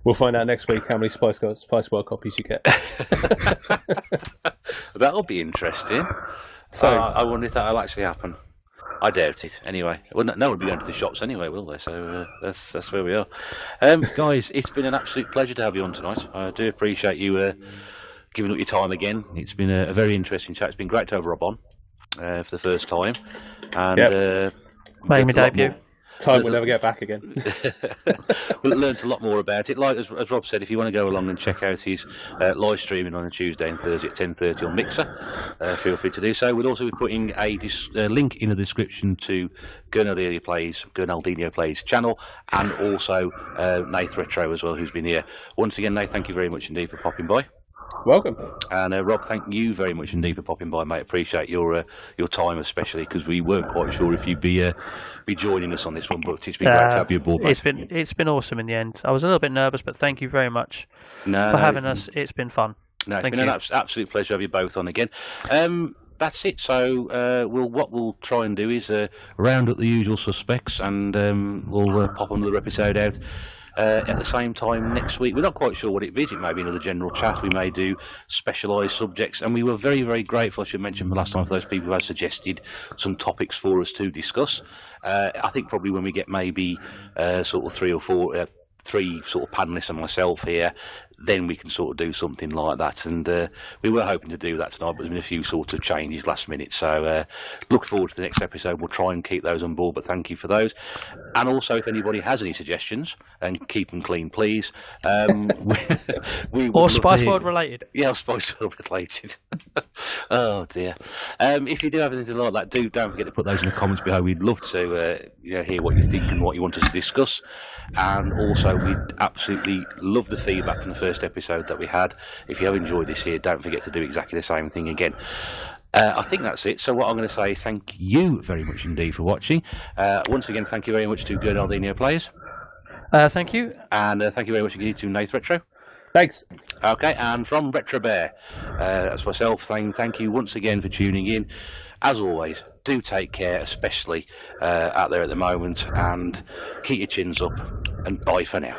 We'll find out next week how many Spice World copies you get. That'll be interesting. So I wonder if that'll actually happen. I doubt it. Anyway, well, no one will be going to the shops anyway, will they? So that's where we are. Guys, it's been an absolute pleasure to have you on tonight. I do appreciate you giving up your time again. It's been a very interesting chat. It's been great to have Rob on for the first time. And making my debut. Time we'll never get back again. Well, it learns a lot more about it. Like as Rob said, if you want to go along and check out his live streaming on a Tuesday and Thursday at 10:30 on Mixer, feel free to do so. We'll also be putting a link in the description to Gurnaldinho Plays channel, and also Nath Retro as well, who's been here. Once again, Nath, thank you very much indeed for popping by. Welcome. And Rob, thank you very much indeed for popping by, mate. Appreciate your time, especially because we weren't quite sure if you'd be joining us on this one, but it's been great to have you aboard, mate. It's been awesome in the end. I was a little bit nervous, but thank you very much for having us. It's been fun. No, it's been an absolute pleasure to have you both on again. That's it. So what we'll try and do is round up the usual suspects, and we'll pop another episode out at the same time next week. We're not quite sure what it is. It may be another general chat. We may do specialised subjects, and we were very, very grateful, I should mention, last time, for those people who have suggested some topics for us to discuss. I think probably when we get maybe sort of 3 or 4 three sort of panellists and myself here, then we can sort of do something like that. And we were hoping to do that tonight, but there's been a few sort of changes last minute. So look forward to the next episode. We'll try and keep those on board, but thank you for those. And also, if anybody has any suggestions, and keep them clean, please. Or Spice World related. Yeah, Spice World related. Oh dear. If you do have anything like that, don't forget to put those in the comments below. We'd love to hear what you think and what you want us to discuss. And also, we'd absolutely love the feedback from the first episode that we had. If you have enjoyed this here, don't forget to do exactly the same thing again. I think that's it. So what I'm going to say is thank you very much indeed for watching. Once again, thank you very much to Gurnaldinho Players. Thank you. And thank you very much indeed to Nath Retro. Thanks. Okay, and from Retro Bear, that's myself saying thank you once again for tuning in. As always, do take care, especially out there at the moment, and keep your chins up, and bye for now.